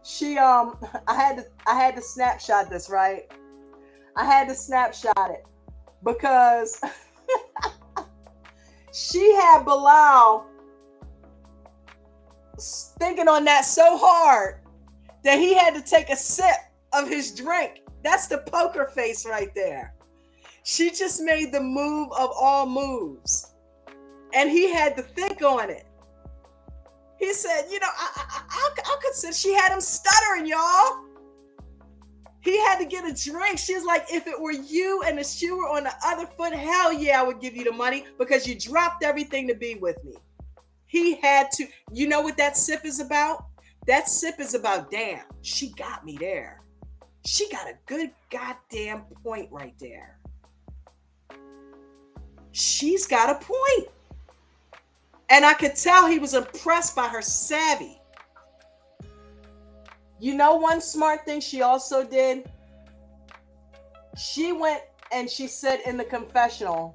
Speaker 1: she I had to snapshot this, right? I had to snapshot it because she had Bilal thinking on that so hard that he had to take a sip of his drink. That's the poker face right there. She just made the move of all moves, and he had to think on it. He said, you know, I'll consider. She had him stuttering, y'all. He had to get a drink. She was like, if it were you and the shoe were on the other foot, hell yeah, I would give you the money because you dropped everything to be with me. He had to. You know what that sip is about? That sip is about, damn, she got me there. She got a good goddamn point right there. She's got a point. And I could tell he was impressed by her savvy. You know, one smart thing she also did? She went and she said in the confessional,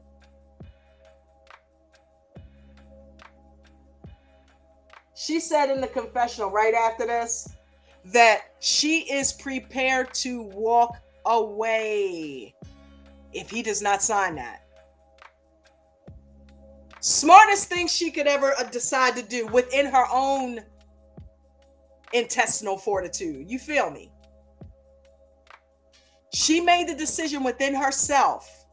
Speaker 1: right after this, that she is prepared to walk away if he does not sign that. Smartest thing she could ever decide to do within her own intestinal fortitude. You feel me? She made the decision within herself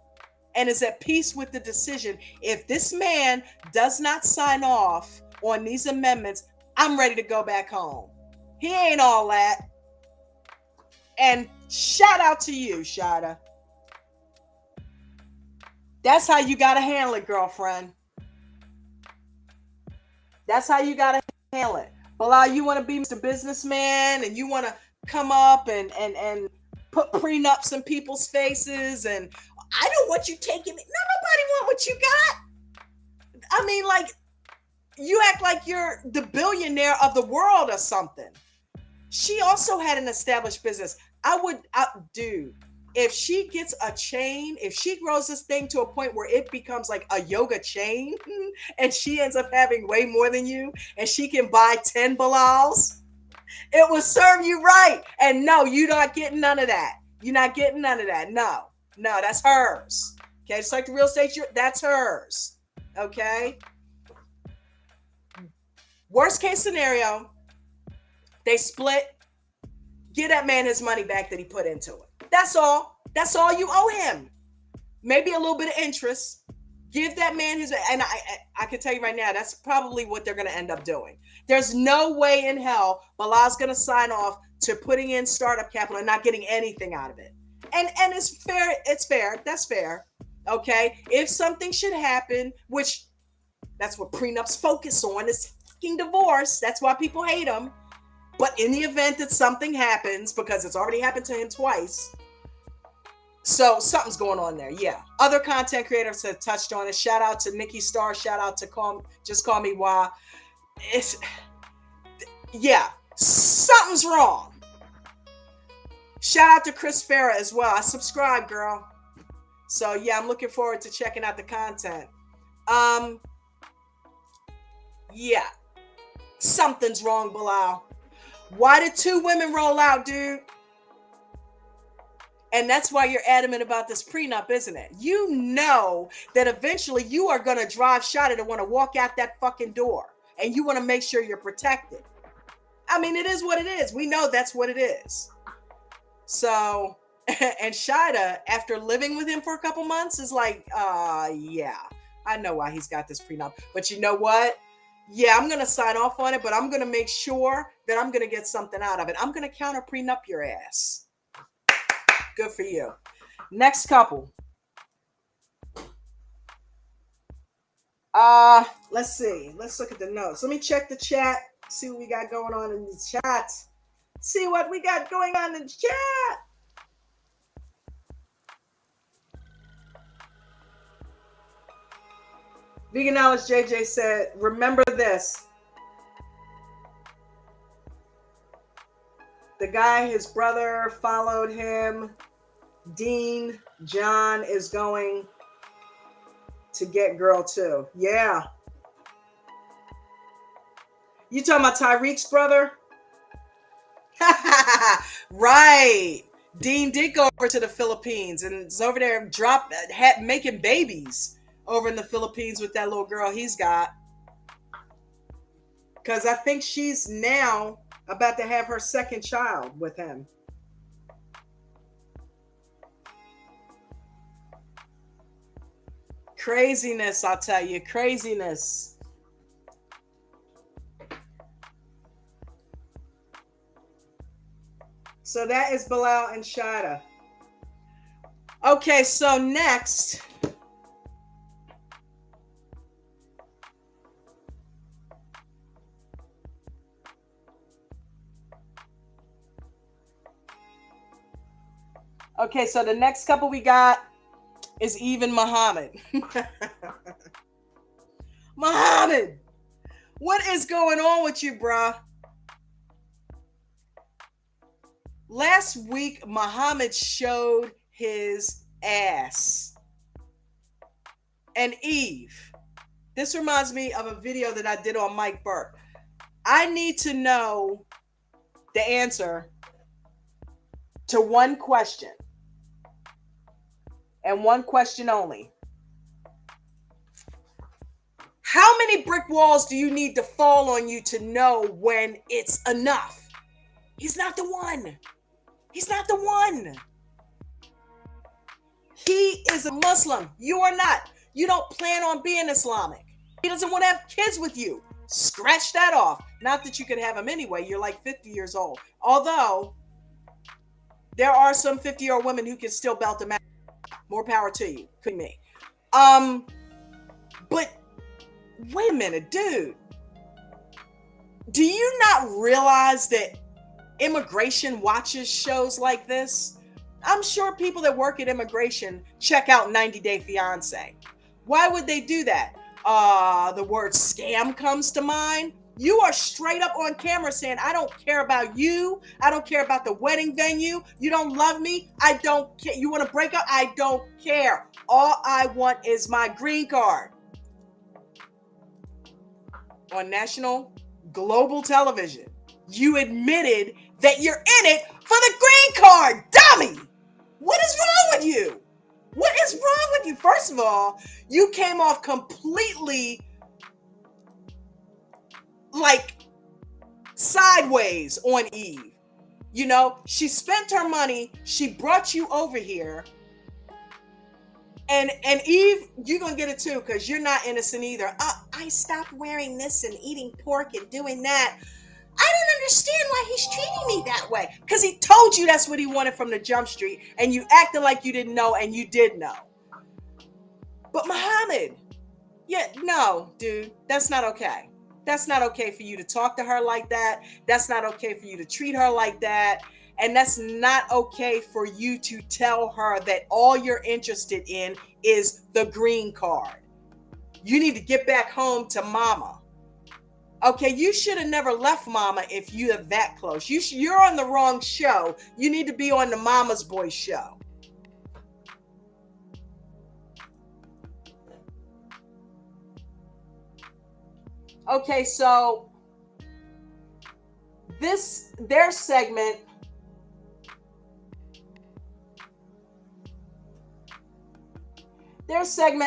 Speaker 1: and is at peace with the decision. If this man does not sign off on these amendments, I'm ready to go back home. He ain't all that. And shout out to you, Shaida. That's how you got to handle it, girlfriend. That's how you got to handle it. Bilal, you want to be Mr. Businessman and you want to come up and put prenups in people's faces, and I don't want you taking it. No, nobody want what you got. I mean, like, you act like you're the billionaire of the world or something. She also had an established business. Dude, if she gets a chain, if she grows this thing to a point where it becomes like a yoga chain and she ends up having way more than you and she can buy 10 Bilals, it will serve you right. And no, you're not getting none of that. You're not getting none of that. No, that's hers. Okay, just like the real estate, that's hers. Okay. Worst case scenario, they split. Give that man his money back that he put into it. That's all. That's all you owe him. Maybe a little bit of interest. Give that man his, and I can tell you right now, that's probably what they're going to end up doing. There's no way in hell Bilal's going to sign off to putting in startup capital and not getting anything out of it. And it's fair. It's fair. That's fair. Okay. If something should happen, which that's what prenups focus on, is fucking divorce. That's why people hate them. But in the event that something happens, because it's already happened to him twice, so something's going on there. Yeah. Other content creators have touched on it. Shout out to Nikki Starr. Shout out to Just Call Me Why. Yeah, something's wrong. Shout out to Chris Farah as well. I subscribe, girl. So yeah, I'm looking forward to checking out the content. Yeah, something's wrong, Bilal. Why did 2 women roll out, dude? And that's why you're adamant about this prenup, isn't it? You know that eventually you are going to drive Shaida to want to walk out that fucking door. And you want to make sure you're protected. I mean, it is what it is. We know that's what it is. So, and Shaida, after living with him for a couple months, is like, yeah, I know why he's got this prenup. But you know what? Yeah, I'm going to sign off on it, but I'm going to make sure that I'm going to get something out of it. I'm going to counter prenup your ass. Good for you. Next couple. Let's see. Let's look at the notes. Let me check the chat. See what we got going on in the chat. See what we got going on in the chat. Veganowledge JJ said, remember this. The guy, his brother, followed him. Dean John is going to get girl too. Yeah. You talking about Tyreek's brother? Right. Dean did go over to the Philippines and is over there making babies over in the Philippines with that little girl he's got. Because I think she's now about to have her second child with him. Craziness, I'll tell you. Craziness. So that is Bilal and Shaida. Okay, so next. Okay, so the next couple we got is Eve and Muhammad. Muhammad, what is going on with you, bruh? Last week, Muhammad showed his ass. And Eve, this reminds me of a video that I did on Mike Burke. I need to know the answer to one question. And one question only. How many brick walls do you need to fall on you to know when it's enough? He's not the one. He's not the one. He is a Muslim. You are not. You don't plan on being Islamic. He doesn't want to have kids with you. Scratch that off. Not that you could have him anyway. You're like 50 years old. Although, there are some 50-year-old women who can still belt them out. More power to you. Could me. But wait a minute, dude. Do you not realize that immigration watches shows like this? I'm sure people that work at immigration check out 90 Day Fiance. Why would they do that? The word scam comes to mind. You are straight up on camera saying, I don't care about you. I don't care about the wedding venue. You don't love me. I don't care. You want to break up? I don't care. All I want is my green card. On national global television, you admitted that you're in it for the green card, dummy. What is wrong with you? What is wrong with you? First of all, you came off completely like sideways on Eve. You know, she spent her money. She brought you over here. And Eve, you're going to get it too because you're not innocent either. I stopped wearing this and eating pork and doing that. I don't understand why he's treating me that way. Because he told you that's what he wanted from the jump street. And you acted like you didn't know and you did know. But Muhammad, yeah, no, dude, that's not okay. That's not okay for you to talk to her like that. That's not okay for you to treat her like that. And that's not okay for you to tell her that all you're interested in is the green card. You need to get back home to mama. Okay, you should have never left mama if you are that close. You're on the wrong show. You need to be on the Mama's Boy show. Okay, so their segment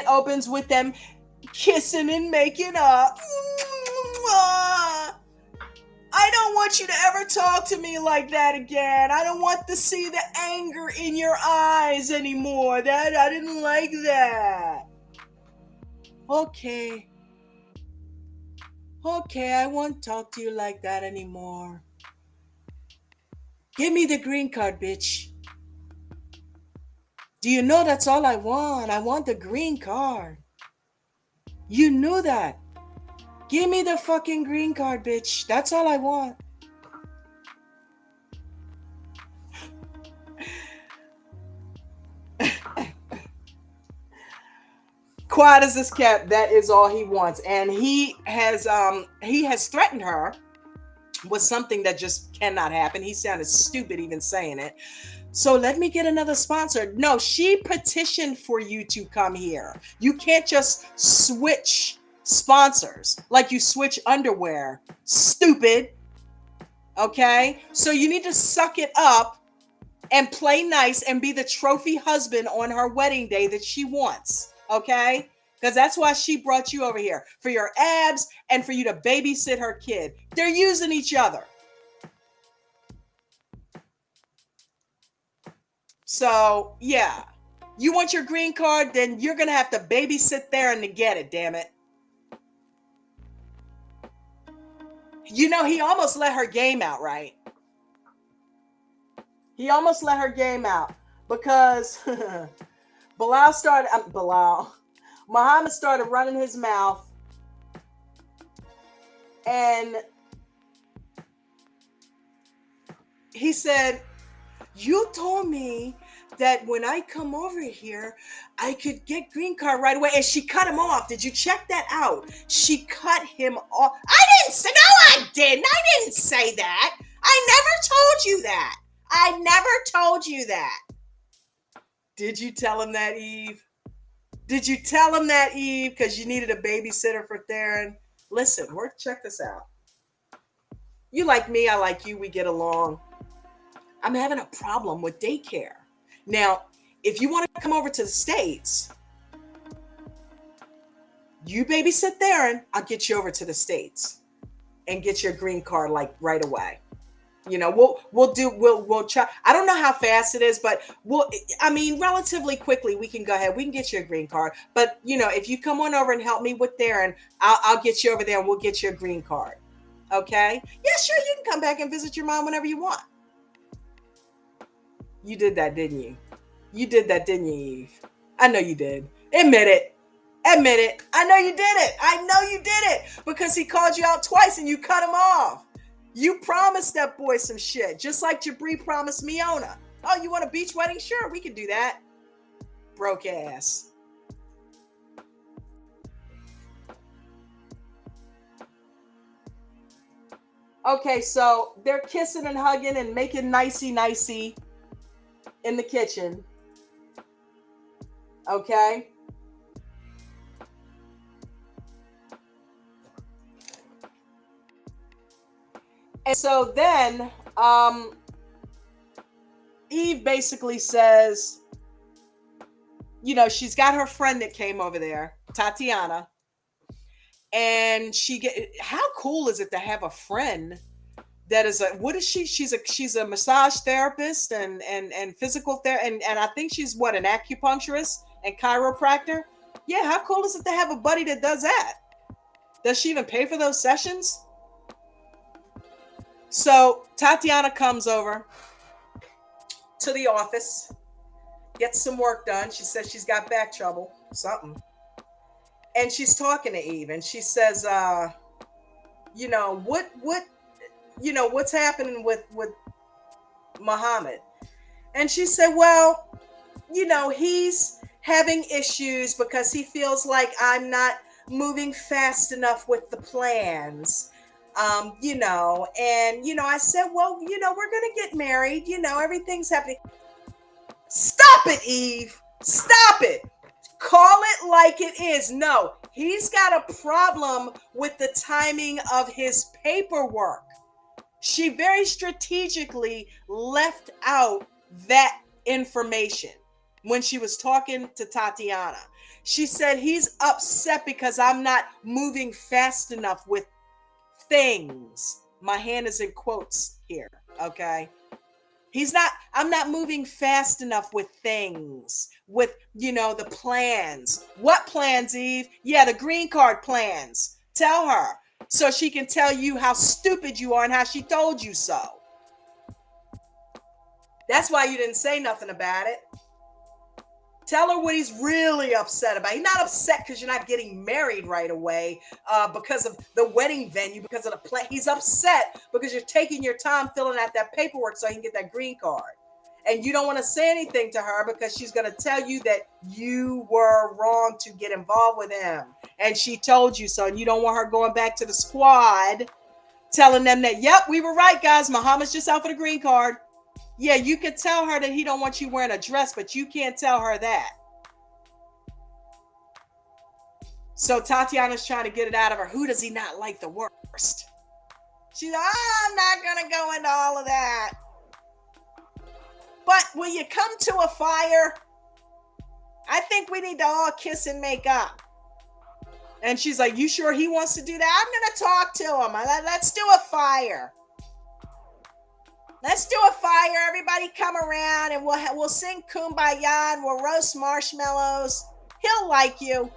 Speaker 1: opens with them kissing and making up. I don't want you to ever talk to me like that again. I don't want to see the anger in your eyes anymore. I didn't like that. Okay, I won't talk to you like that anymore. Give me the green card, bitch. Do you know that's all I want? I want the green card. You knew that. Give me the fucking green card, bitch. That's all I want. Quiet as this cat, that is all he wants. And he has threatened her with something that just cannot happen. He sounded stupid even saying it. So let me get another sponsor. No, she petitioned for you to come here. You can't just switch sponsors like you switch underwear. Stupid. Okay? So you need to suck it up and play nice and be the trophy husband on her wedding day that she wants. Okay? Because that's why she brought you over here, for your abs and for you to babysit her kid. They're using each other. So, yeah. You want your green card, then you're going to have to babysit there and to get it, damn it. You know, he almost let her game out, right? He almost let her game out because Muhammad started running his mouth, and he said, you told me that when I come over here, I could get green card right away. And she cut him off. Did you check that out? She cut him off. I didn't say, no, I didn't. I didn't say that. I never told you that. I never told you that. Did you tell him that, Eve? Did you tell him that, Eve? Because you needed a babysitter for Theron? Listen, check this out. You like me, I like you, we get along. I'm having a problem with daycare. Now, if you want to come over to the States, you babysit Theron, I'll get you over to the States and get your green card like right away. You know, we'll try. I don't know how fast it is, but relatively quickly we can go ahead. We can get you a green card. But you know, if you come on over and help me with Theron, I'll get you over there and we'll get you a green card. Okay? Yeah, sure, you can come back and visit your mom whenever you want. You did that, didn't you? You did that, didn't you, Eve? I know you did. Admit it. Admit it. I know you did it. I know you did it because he called you out twice and you cut him off. You promised that boy some shit, just like Jabri promised Miona. Oh, you want a beach wedding? Sure, we can do that. Broke ass. Okay, so they're kissing and hugging and making nicey in the kitchen. Okay. And so then Eve basically says, you know, she's got her friend that came over there, Tatiana. And how cool is it to have a friend that is what is she? She's a massage therapist and physical therapist, and I think she's an acupuncturist and chiropractor. Yeah, how cool is it to have a buddy that does that? Does she even pay for those sessions? So Tatiana comes over to the office, gets some work done. She says she's got back trouble, something. And she's talking to Eve and she says, you know, what's happening with Muhammad? And she said, well, you know, he's having issues because he feels like I'm not moving fast enough with the plans. You know, and, you know, I said, well, you know, we're going to get married. You know, everything's happening. Stop it, Eve. Stop it. Call it like it is. No, he's got a problem with the timing of his paperwork. She very strategically left out that information when she was talking to Tatiana. She said he's upset because I'm not moving fast enough with things. My hand is in quotes here, okay? I'm not moving fast enough with things, with, you know, the plans. What plans, Eve? Yeah, the green card plans. Tell her so she can tell you how stupid you are and how she told you so. That's why you didn't say nothing about it. Tell her what he's really upset about. He's not upset because you're not getting married right away because of the wedding venue, because of the play. He's upset because you're taking your time filling out that paperwork so he can get that green card. And you don't want to say anything to her because she's going to tell you that you were wrong to get involved with him. And she told you so. And you don't want her going back to the squad telling them that, yep, we were right, guys. Muhammad's just out for the green card. Yeah, you could tell her that he don't want you wearing a dress, but you can't tell her that. So Tatiana's trying to get it out of her. Who does he not like the worst? She's like, I'm not going to go into all of that. But will you come to a fire? I think we need to all kiss and make up. And she's like, you sure he wants to do that? I'm going to talk to him. Let's do a fire. Let's do a fire. Everybody come around and we'll sing Kumbaya and we'll roast marshmallows. He'll like you.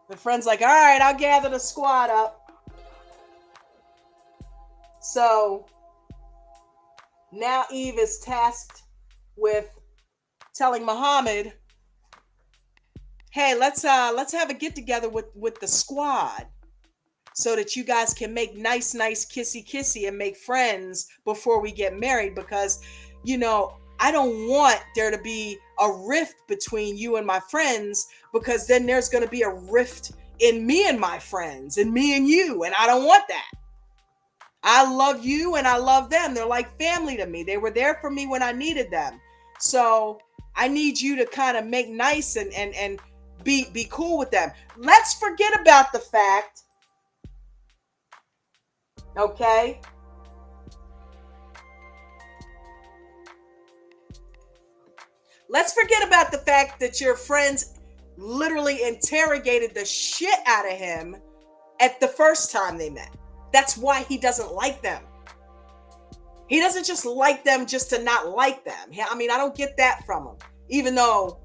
Speaker 1: The friend's like, all right, I'll gather the squad up. So now Eve is tasked with telling Muhammad, hey, let's have a get together with the squad so that you guys can make nice kissy and make friends before we get married, because, you know, I don't want there to be a rift between you and my friends, because then there's going to be a rift in me and my friends and me and you. And I don't want that. I love you and I love them. They're like family to me. They were there for me when I needed them. So I need you to kind of make nice and be cool with them. Let's forget about the fact, okay? Let's forget about the fact that your friends literally interrogated the shit out of him at the first time they met. That's why he doesn't like them. He doesn't just like them just to not like them. I mean, I don't get that from him. Even though,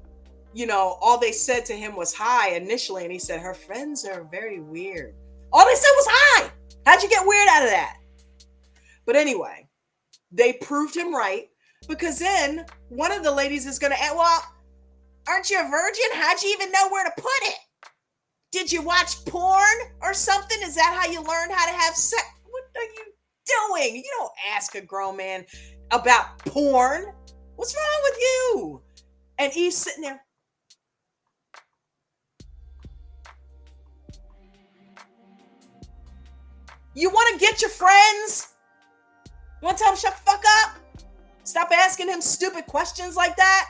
Speaker 1: you know, all they said to him was hi initially, and he said, her friends are very weird. All they said was hi. How'd you get weird out of that? But anyway, they proved him right, because then one of the ladies is going to ask, well, aren't you a virgin? How'd you even know where to put it? Did you watch porn or something? Is that how you learned how to have sex? What are you doing? You don't ask a grown man about porn. What's wrong with you? And Eve's sitting there. You want to get your friends? You want to tell them shut the fuck up? Stop asking him stupid questions like that?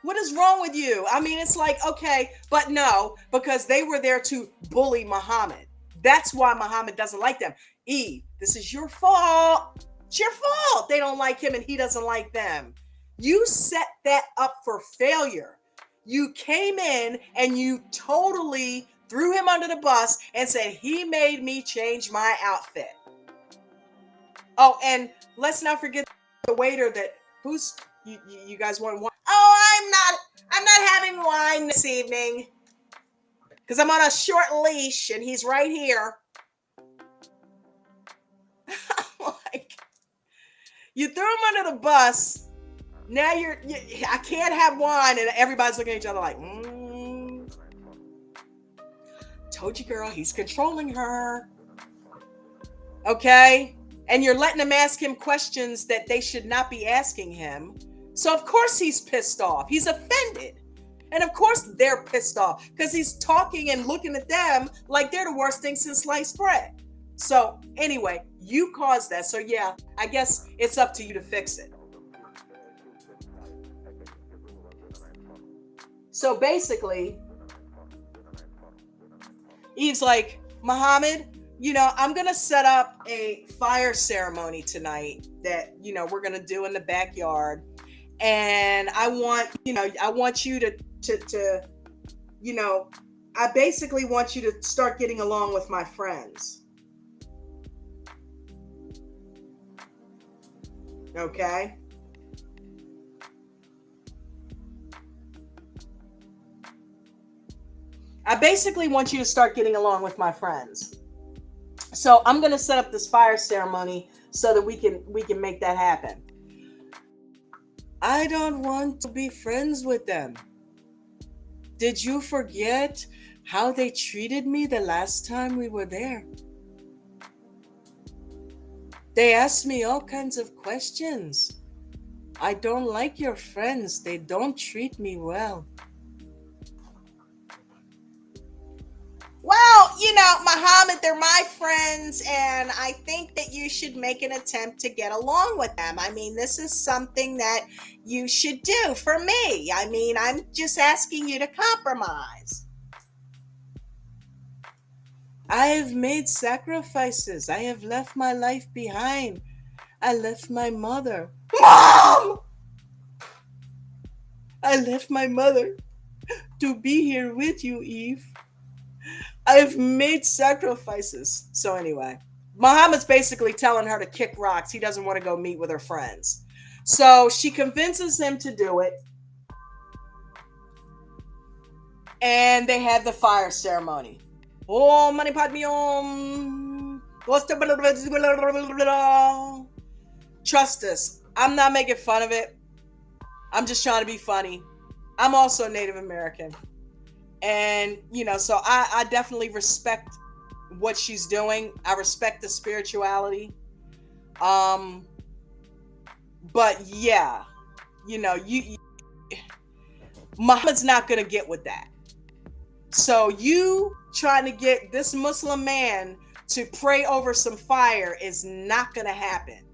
Speaker 1: What is wrong with you? I mean, it's like, okay, but no, because they were there to bully Muhammad. That's why Muhammad doesn't like them. Eve, this is your fault. It's your fault. They don't like him and he doesn't like them. You set that up for failure. You came in and you totally threw him under the bus and said, he made me change my outfit. Oh, and let's not forget the waiter that, you guys want wine? Oh, I'm not having wine this evening because I'm on a short leash and he's right here. Like, you threw him under the bus. Now I can't have wine, and everybody's looking at each other like, told you, girl, he's controlling her. Okay? And you're letting them ask him questions that they should not be asking him. So of course he's pissed off. He's offended. And of course they're pissed off because he's talking and looking at them like they're the worst thing since sliced bread. So anyway, you caused that. So yeah, I guess it's up to you to fix it. So basically, Eve's like, Muhammad, you know, I'm going to set up a fire ceremony tonight that, you know, we're going to do in the backyard. And I want you to, you know, I basically want you to start getting along with my friends. Okay? I basically want you to start getting along with my friends. So I'm going to set up this fire ceremony so that we can make that happen. I don't want to be friends with them. Did you forget how they treated me the last time we were there? They asked me all kinds of questions. I don't like your friends. They don't treat me well.
Speaker 2: Well, Muhammad, they're my friends, and I think that you should make an attempt to get along with them. I mean, this is something that you should do for me. I mean, I'm just asking you to compromise.
Speaker 1: I have made sacrifices. I have left my life behind. I left my mother.
Speaker 2: Mom!
Speaker 1: I left my mother to be here with you, Eve. I've made sacrifices. So, anyway, Muhammad's basically telling her to kick rocks. He doesn't want to go meet with her friends. So, she convinces him to do it. And they had the fire ceremony. Oh, money pot me on. Trust us. I'm not making fun of it. I'm just trying to be funny. I'm also Native American. And, so I definitely respect what she's doing. I respect the spirituality. But yeah, you Muhammad's not going to get with that. So you trying to get this Muslim man to pray over some fire is not going to happen.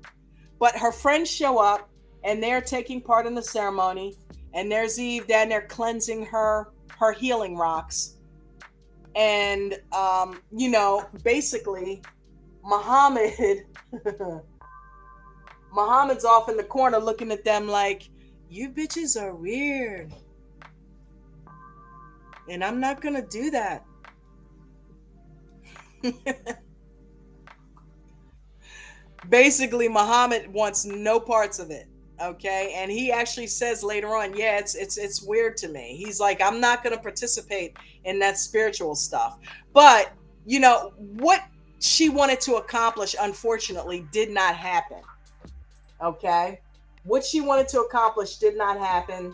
Speaker 1: But her friends show up and they're taking part in the ceremony. And there's Eve down there cleansing her healing rocks. And, basically, Muhammad's off in the corner looking at them like, you bitches are weird. And I'm not going to do that. Basically, Muhammad wants no parts of it. Okay, and he actually says later on, yeah, it's weird to me. He's like, I'm not going to participate in that spiritual stuff. But what she wanted to accomplish, unfortunately, did not happen. Okay, what she wanted to accomplish did not happen.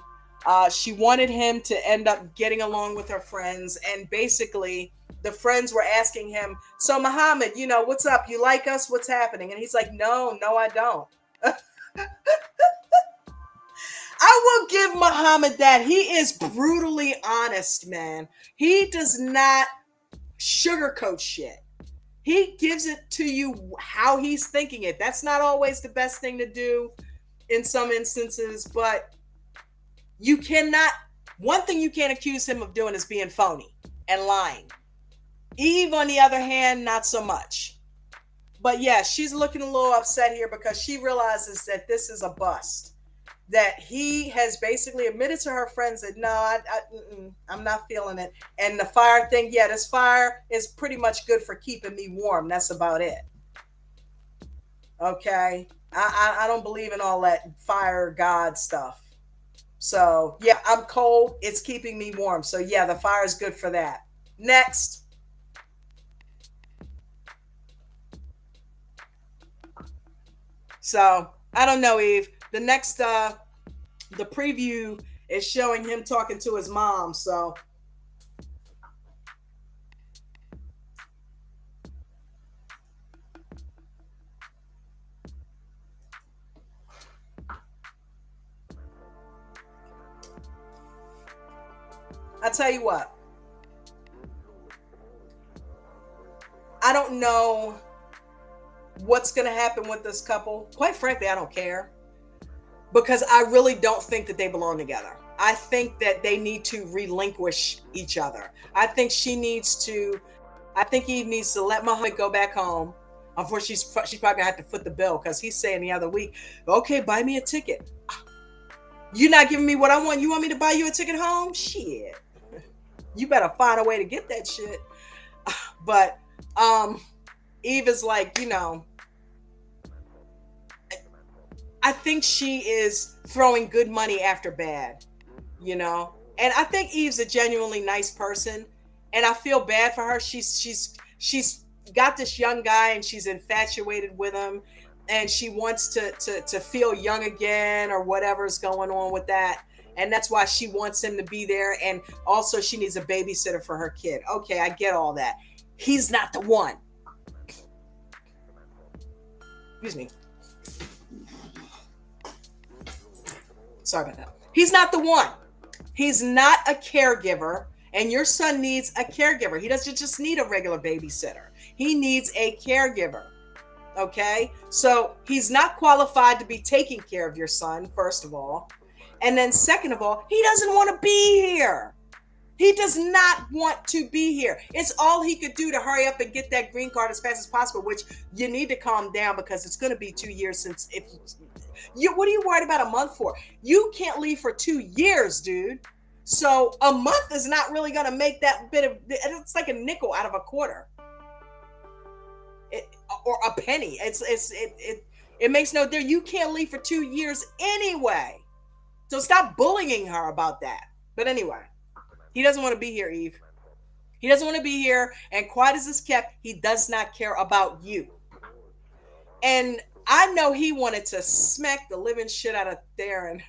Speaker 1: She wanted him to end up getting along with her friends, and basically the friends were asking him, so Muhammad, what's up? You like us? What's happening? And he's like, no, I don't. I will give Muhammad that. He is brutally honest, man. He does not sugarcoat shit. He gives it to you how he's thinking it. That's not always the best thing to do in some instances, but you cannot, one thing you can't accuse him of doing is being phony and lying. Eve, on the other hand, not so much. But yeah, she's looking a little upset here because she realizes that this is a bust. That he has basically admitted to her friends that no, I'm not feeling it. And the fire thing, yeah, this fire is pretty much good for keeping me warm. That's about it. Okay, I don't believe in all that fire god stuff. So yeah, I'm cold. It's keeping me warm. So yeah, the fire is good for that. Next. So I don't know, Eve. The next, the preview is showing him talking to his mom. So I tell you what, I don't know what's going to happen with this couple. Quite frankly, I don't care. Because I really don't think that they belong together. I think that they need to relinquish each other. I think Eve needs to let Muhammad go back home. Unfortunately, she's probably gonna have to foot the bill because he's saying the other week, okay, buy me a ticket. You're not giving me what I want. You want me to buy you a ticket home? Shit. You better find a way to get that shit. But Eve is like, I think she is throwing good money after bad, And I think Eve's a genuinely nice person, and I feel bad for her. She's got this young guy, and she's infatuated with him. and she wants to feel young again or whatever's going on with that. And that's why she wants him to be there. And also she needs a babysitter for her kid. Okay, I get all that. He's not the one. Excuse me. Sorry about that. He's not the one. He's not a caregiver. And your son needs a caregiver. He doesn't just need a regular babysitter. He needs a caregiver. Okay? So he's not qualified to be taking care of your son, first of all. And then second of all, he doesn't want to be here. He does not want to be here. It's all he could do to hurry up and get that green card as fast as possible, which you need to calm down because it's going to be 2 years since if you what are you worried about a month for? You can't leave for 2 years, dude. So a month is not really going to make that bit of, it's like a nickel out of a quarter. Or a penny. It makes no difference. You can't leave for 2 years anyway. So stop bullying her about that. But anyway, he doesn't want to be here, Eve. He doesn't want to be here. And quiet as is kept, he does not care about you. And I know he wanted to smack the living shit out of Theron,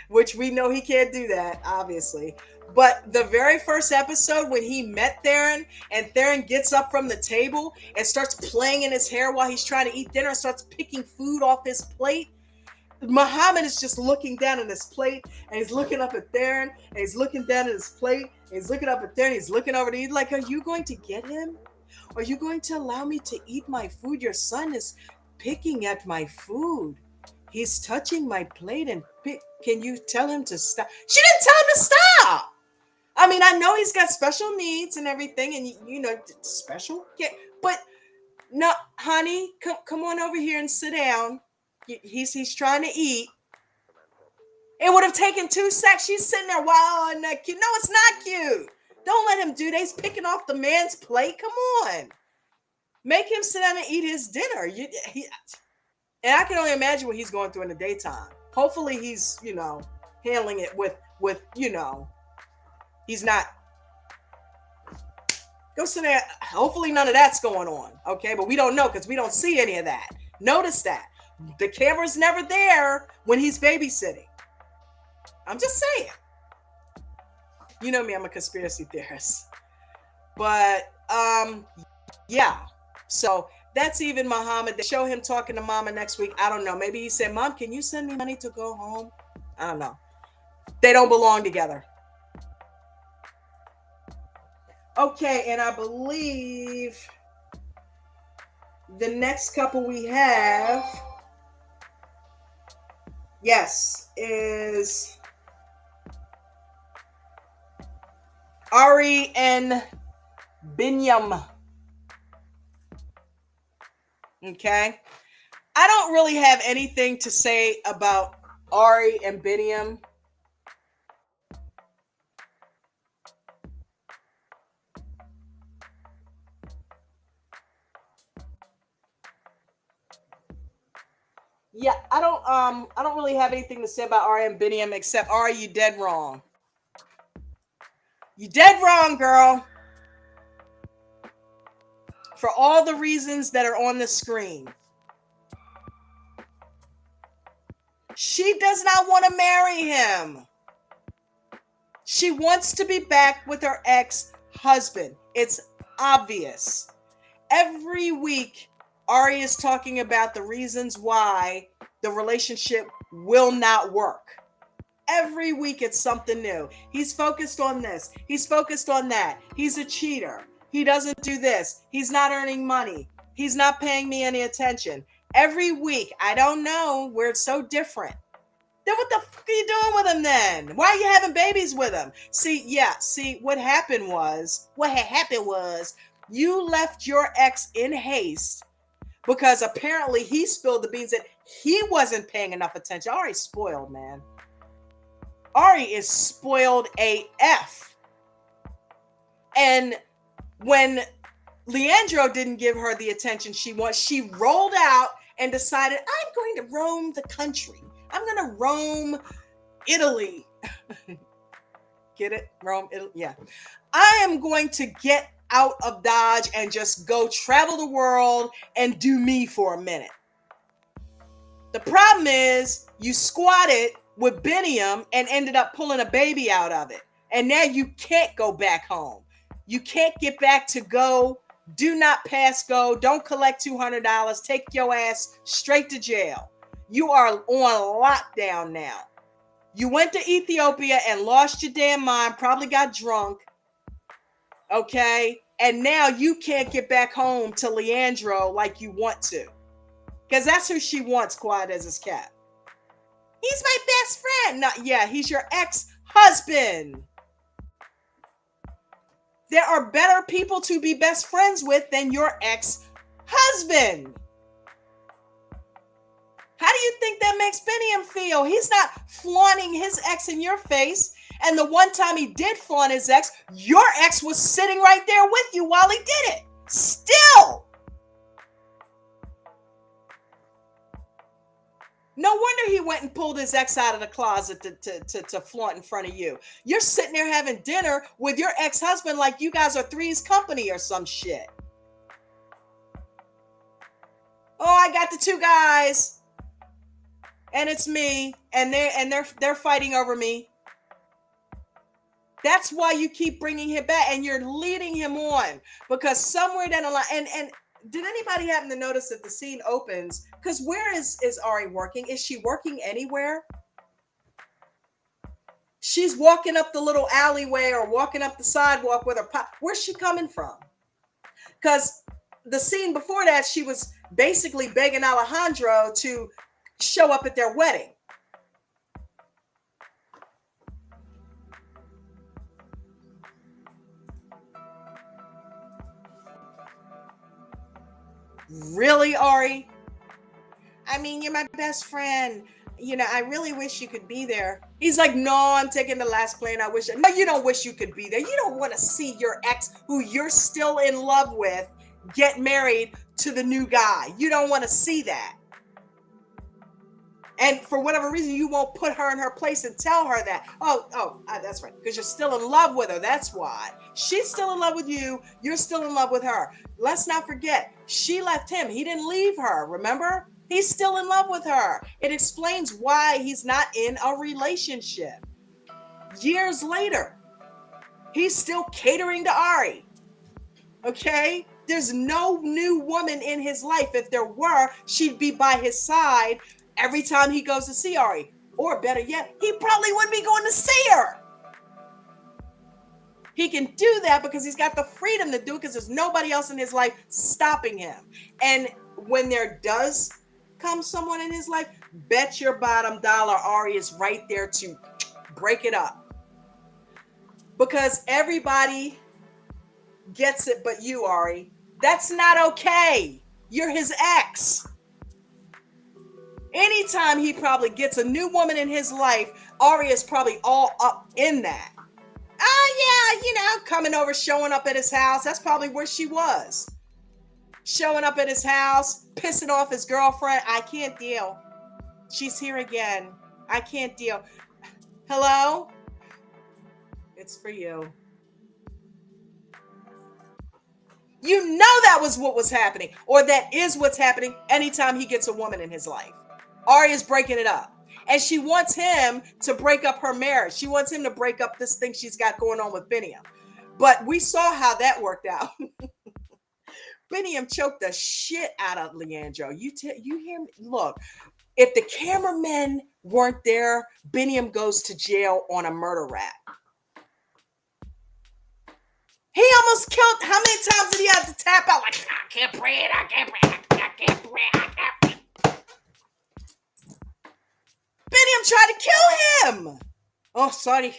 Speaker 1: which we know he can't do that, obviously. But the very first episode when he met Theron and Theron gets up from the table and starts playing in his hair while he's trying to eat dinner and starts picking food off his plate, Muhammad is just looking down at his plate and he's looking up at Theron and he's looking down at his plate and he's looking up at Theron and he's looking over to you like, are you going to get him? Are you going to allow me to eat my food? Your son is picking at my food. He's touching my plate and can you tell him to stop? She didn't tell him to stop. I mean, I know he's got special needs and everything and you know, special, but no, honey, come on over here and sit down. He's trying to eat. It would have taken 2 seconds. She's sitting there, wow, and that cute. No, it's not cute. Don't let him do that. He's picking off the man's plate. Come on. Make him sit down and eat his dinner. And I can only imagine what he's going through in the daytime. Hopefully he's, you know, handling it with you know, he's not. Go sit there. Hopefully none of that's going on. Okay, but we don't know because we don't see any of that. Notice that. The camera's never there when he's babysitting. I'm just saying. You know me, I'm a conspiracy theorist. But yeah. So that's even Muhammad. They show him talking to Mama next week. I don't know. Maybe he said, Mom, can you send me money to go home? I don't know. They don't belong together. Okay, and I believe the next couple we have, yes, is Ari and Binyam. Okay. I don't really have anything to say about Ari and Binyam. Yeah, I don't really have anything to say about Ari and Binyam except Ari, you dead wrong. You dead wrong, girl. For all the reasons that are on the screen. She does not want to marry him. She wants to be back with her ex-husband. It's obvious. Every week, Ari is talking about the reasons why the relationship will not work. Every week it's something new. He's focused on this. He's focused on that. He's a cheater. He doesn't do this. He's not earning money. He's not paying me any attention. Every week, I don't know, we're so different. Then what the fuck are you doing with him then? Why are you having babies with him? See, what happened was you left your ex in haste because apparently he spilled the beans that he wasn't paying enough attention. Ari's spoiled, man. Ari is spoiled AF. And when Leandro didn't give her the attention she wants, she rolled out and decided, I'm going to roam the country. I'm going to roam Italy. Get it? Rome, Italy? Yeah. I am going to get out of Dodge and just go travel the world and do me for a minute. The problem is you squatted with Binyam and ended up pulling a baby out of it. And now you can't go back home. You can't get back to go. Do not pass go. Don't collect $200. Take your ass straight to jail. You are on lockdown now. You went to Ethiopia and lost your damn mind, probably got drunk. Okay? And now you can't get back home to Leandro like you want to. Because that's who she wants, quiet as his cat. He's my best friend. Not, yeah, he's your ex-husband. There are better people to be best friends with than your ex-husband. How do you think that makes Binyam feel? He's not flaunting his ex in your face. And the one time he did flaunt his ex, your ex was sitting right there with you while he did it. Still. No wonder he went and pulled his ex out of the closet to flaunt in front of you. You're sitting there having dinner with your ex-husband like you guys are Three's Company or some shit. Oh, I got the two guys. And it's me. And they're fighting over me. That's why you keep bringing him back and you're leading him on. Because somewhere down the line, and did anybody happen to notice that the scene opens? Because where is Ari working? Is she working anywhere? She's walking up the little alleyway or walking up the sidewalk with her pop. Where's she coming from? Because the scene before that, she was basically begging Alejandro to show up at their wedding. Really, Ari? I mean, you're my best friend. You know, I really wish you could be there. He's like, no, I'm taking the last plane. I wish. No, you don't wish you could be there. You don't want to see your ex, who you're still in love with, get married to the new guy. You don't want to see that. And for whatever reason, you won't put her in her place and tell her that. That's right. Because you're still in love with her. That's why. She's still in love with you. You're still in love with her. Let's not forget, she left him. He didn't leave her. Remember? He's still in love with her. It explains why he's not in a relationship. Years later, he's still catering to Ari. Okay? There's no new woman in his life. If there were, she'd be by his side every time he goes to see Ari. Or better yet, he probably wouldn't be going to see her. He can do that because he's got the freedom to do it because there's nobody else in his life stopping him. And when there does come someone in his life, bet your bottom dollar Ari is right there to break it up. Because everybody gets it but you, Ari. That's not okay. You're his ex. Anytime he probably gets a new woman in his life, Ari is probably all up in that. Oh, yeah, you know, coming over, showing up at his house. That's probably where she was. Showing up at his house, pissing off his girlfriend. I can't deal. She's here again. I can't deal. Hello? It's for you. You know that was what was happening, or that is what's happening anytime he gets a woman in his life. Ari is breaking it up. And she wants him to break up her marriage. She wants him to break up this thing she's got going on with Binyam. But we saw how that worked out. Binyam choked the shit out of Leandro. You hear me? Look, if the cameramen weren't there, Binyam goes to jail on a murder rap. He almost killed. How many times did he have to tap out? Like, I can't breathe. I can't breathe. I can't breathe. I can't breathe. Binyam tried to kill him. Oh, sorry.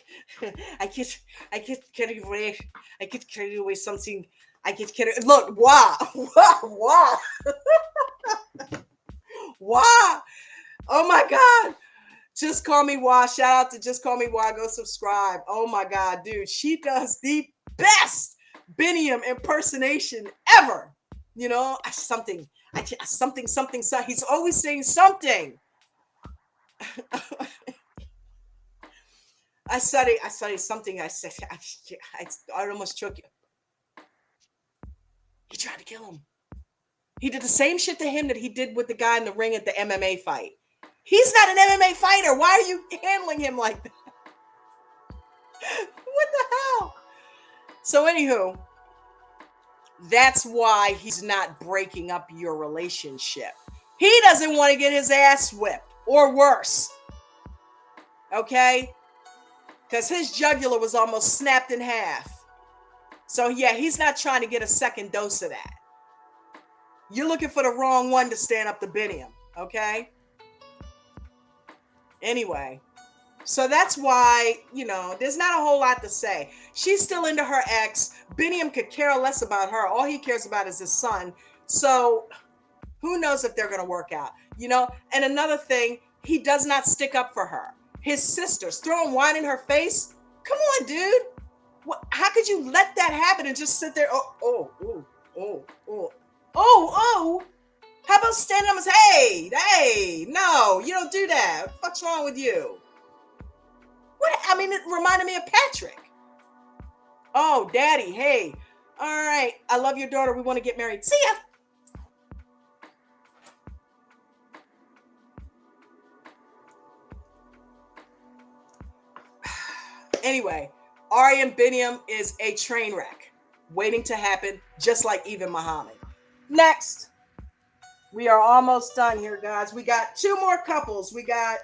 Speaker 1: I get carried away. I get carried away. Something. I get carried. Look, wow. Wow. Wow. Oh my God. Just Call Me Wah. Shout out to Just Call Me Wah. Go subscribe. Oh my God, dude. She does the best Binyam impersonation ever. You know, something. He's always saying something. I studied something. I said, I almost choked you. He tried to kill him. He did the same shit to him that he did with the guy in the ring at the MMA fight.
Speaker 2: He's not an MMA fighter. Why are you handling him like that? What the hell? So, anywho, that's why he's not breaking up your relationship. He doesn't want to get his ass whipped or worse. Okay? Because his jugular was almost snapped in half. So, yeah, he's not trying to get a second dose of that. You're looking for the wrong one to stand up to Binyam. Okay? Anyway. So that's why, there's not a whole lot to say. She's still into her ex. Binyam could care less about her. All he cares about is his son. So who knows if they're going to work out, And another thing, he does not stick up for her. His sisters throwing wine in her face. Come on, dude. How could you let that happen and just sit there? Oh. How about standing up and say, hey, no, you don't do that. What's wrong with you? It reminded me of Patrick. Oh, daddy, hey. All right, I love your daughter. We want to get married. See ya. Anyway, Ari and Binyam is a train wreck waiting to happen, just like even Muhammad. Next, we are almost done here, guys. We got two more couples. We got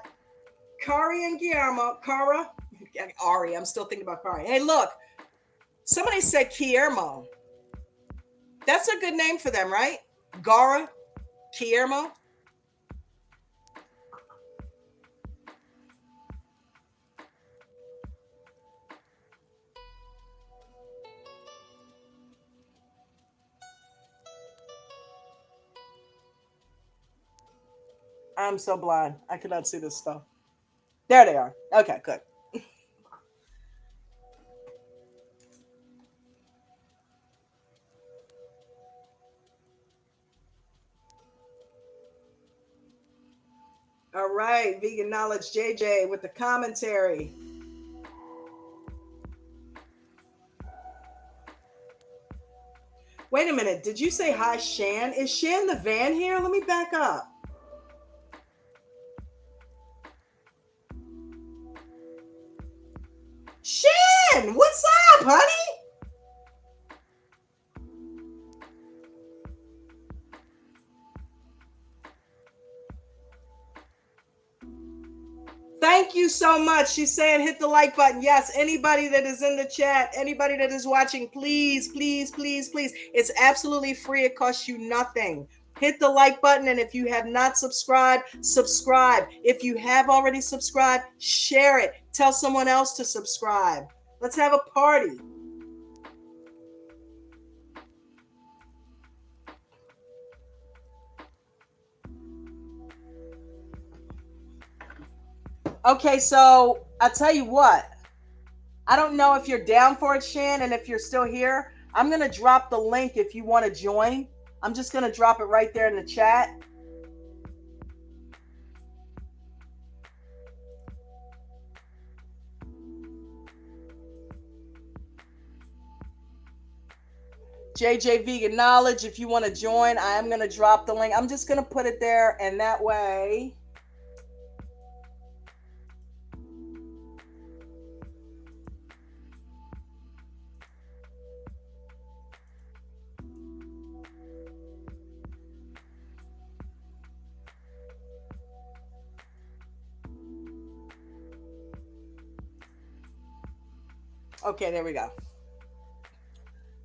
Speaker 2: Kari and Guillermo. Ari, I'm still thinking about Kari. Hey, look, somebody said Guillermo. That's a good name for them, right? Gara, Guillermo. I'm so blind. I cannot see this stuff. There they are. Okay, good. All right, Veganowledge JJ with the commentary. Wait a minute. Did you say hi, Shan? Is Shan the van here? Let me back up. Shan, what's up, honey? Thank you so much. She's saying hit the like button. Yes, anybody that is in the chat, anybody that is watching, please, please, please, please. It's absolutely free. It costs you nothing. Hit the like button, and if you have not subscribed, subscribe. If you have already subscribed, share it. Tell someone else to subscribe. Let's have a party. Okay, so I'll tell you what. I don't know if you're down for it, Shan, and if you're still here, I'm going to drop the link if you want to join. I'm just going to drop it right there in the chat. JJ Veganowledge, if you want to join, I am going to drop the link. I'm just going to put it there, and that way... Okay, there we go.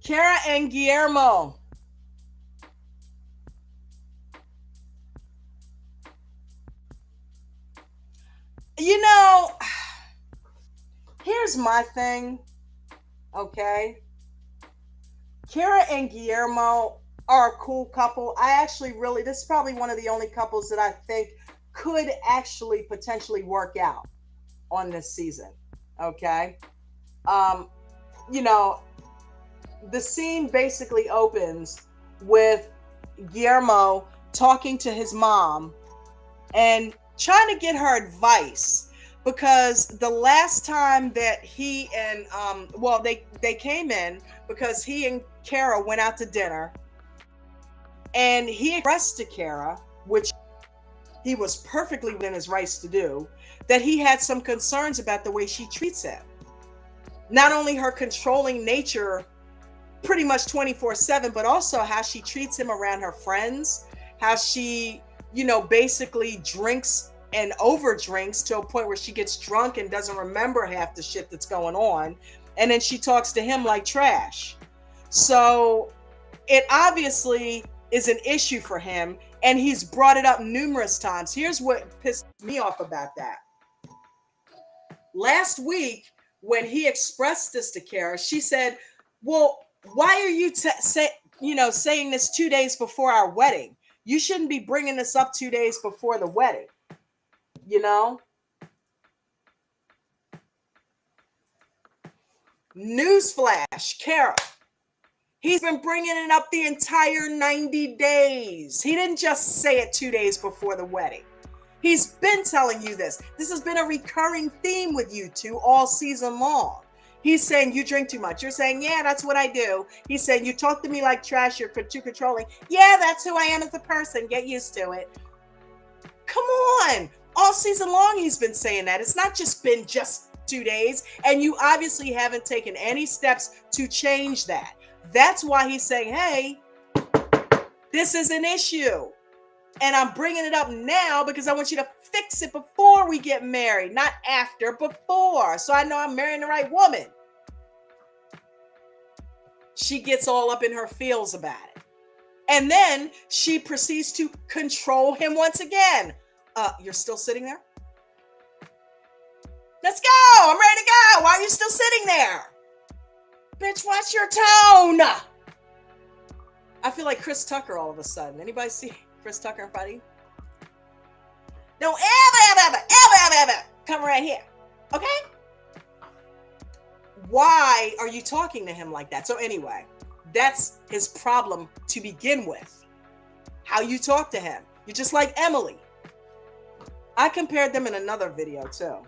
Speaker 2: Kara and Guillermo. Here's my thing, okay? Kara and Guillermo are a cool couple. This is probably one of the only couples that I think could actually potentially work out on this season, okay? The scene basically opens with Guillermo talking to his mom and trying to get her advice, because the last time that he and they came in because he and Kara went out to dinner, and he expressed to Kara, which
Speaker 1: he was perfectly within his rights to do, that he had some concerns about the way she treats him. Not only her controlling nature pretty much 24/7, but also how she treats him around her friends, how she, basically drinks and over drinks to a point where she gets drunk and doesn't remember half the shit that's going on. And then she talks to him like trash. So it obviously is an issue for him, and he's brought it up numerous times. Here's what pissed me off about that. Last week, when he expressed this to Kara, she said, well, why are you saying this 2 days before our wedding? You shouldn't be bringing this up 2 days before the wedding. Newsflash, Kara. He's been bringing it up the entire 90 days. He didn't just say it 2 days before the wedding. He's been telling you this. This has been a recurring theme with you two all season long. He's saying you drink too much. You're saying, yeah, that's what I do. He's saying you talk to me like trash. You're too controlling. Yeah, that's who I am as a person. Get used to it. Come on. All season long, he's been saying that. It's not just been 2 days. And you obviously haven't taken any steps to change that. That's why he's saying, hey, this is an issue. And I'm bringing it up now because I want you to fix it before we get married, not after, before. So I know I'm marrying the right woman. She gets all up in her feels about it. And then she proceeds to control him once again. You're still sitting there? Let's go. I'm ready to go. Why are you still sitting there? Bitch, watch your tone. I feel like Chris Tucker all of a sudden. Anybody see Chris Tucker and Buddy? Don't ever come right here. Okay? Why are you talking to him like that? So anyway, that's his problem to begin with. How you talk to him. You're just like Emily. I compared them in another video too.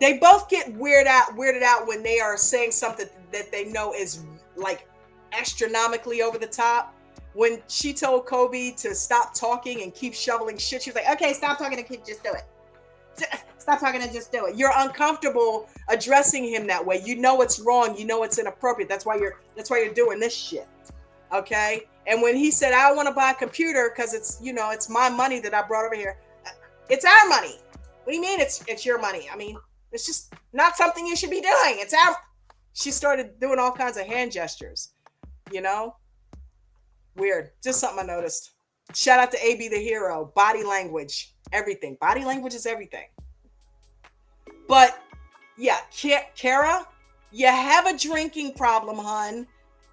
Speaker 1: They both get weirded out when they are saying something that they know is like astronomically over the top. When she told Kobe to stop talking and keep shoveling shit, she was like, okay, stop talking and just do it. Stop talking and just do it. You're uncomfortable addressing him that way. You know it's wrong. You know it's inappropriate. That's why you're doing this shit. Okay? And when he said, I want to buy a computer because it's my money that I brought over here. It's our money. What do you mean it's your money? I mean, it's just not something you should be doing. She started doing all kinds of hand gestures, Weird. Just something I noticed. Shout out to AB the hero. Body language. Everything. Body language is everything. But, yeah, Kara, you have a drinking problem, hun,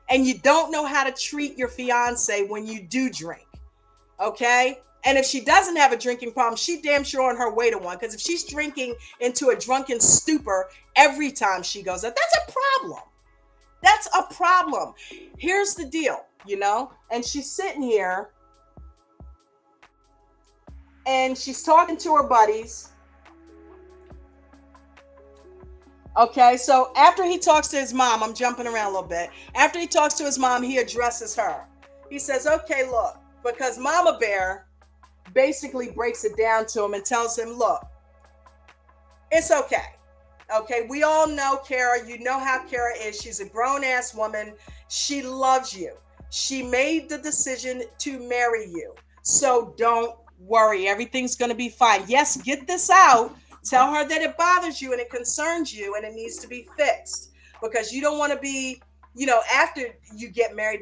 Speaker 1: and you don't know how to treat your fiance when you do drink, okay? And if she doesn't have a drinking problem, she damn sure on her way to one, because if she's drinking into a drunken stupor every time she goes out, that's a problem. That's a problem. Here's the deal, and she's sitting here and she's talking to her buddies. Okay, so after he talks to his mom, I'm jumping around a little bit. After he talks to his mom, he addresses her. He says, okay, look, because Mama Bear basically breaks it down to him and tells him, look, it's okay. Okay, we all know Kara. You know how Kara is. She's a grown-ass woman. She loves you. She made the decision to marry you. So don't worry. Everything's going to be fine. Yes, get this out. Tell her that it bothers you and it concerns you and it needs to be fixed. Because you don't want to be, after you get married,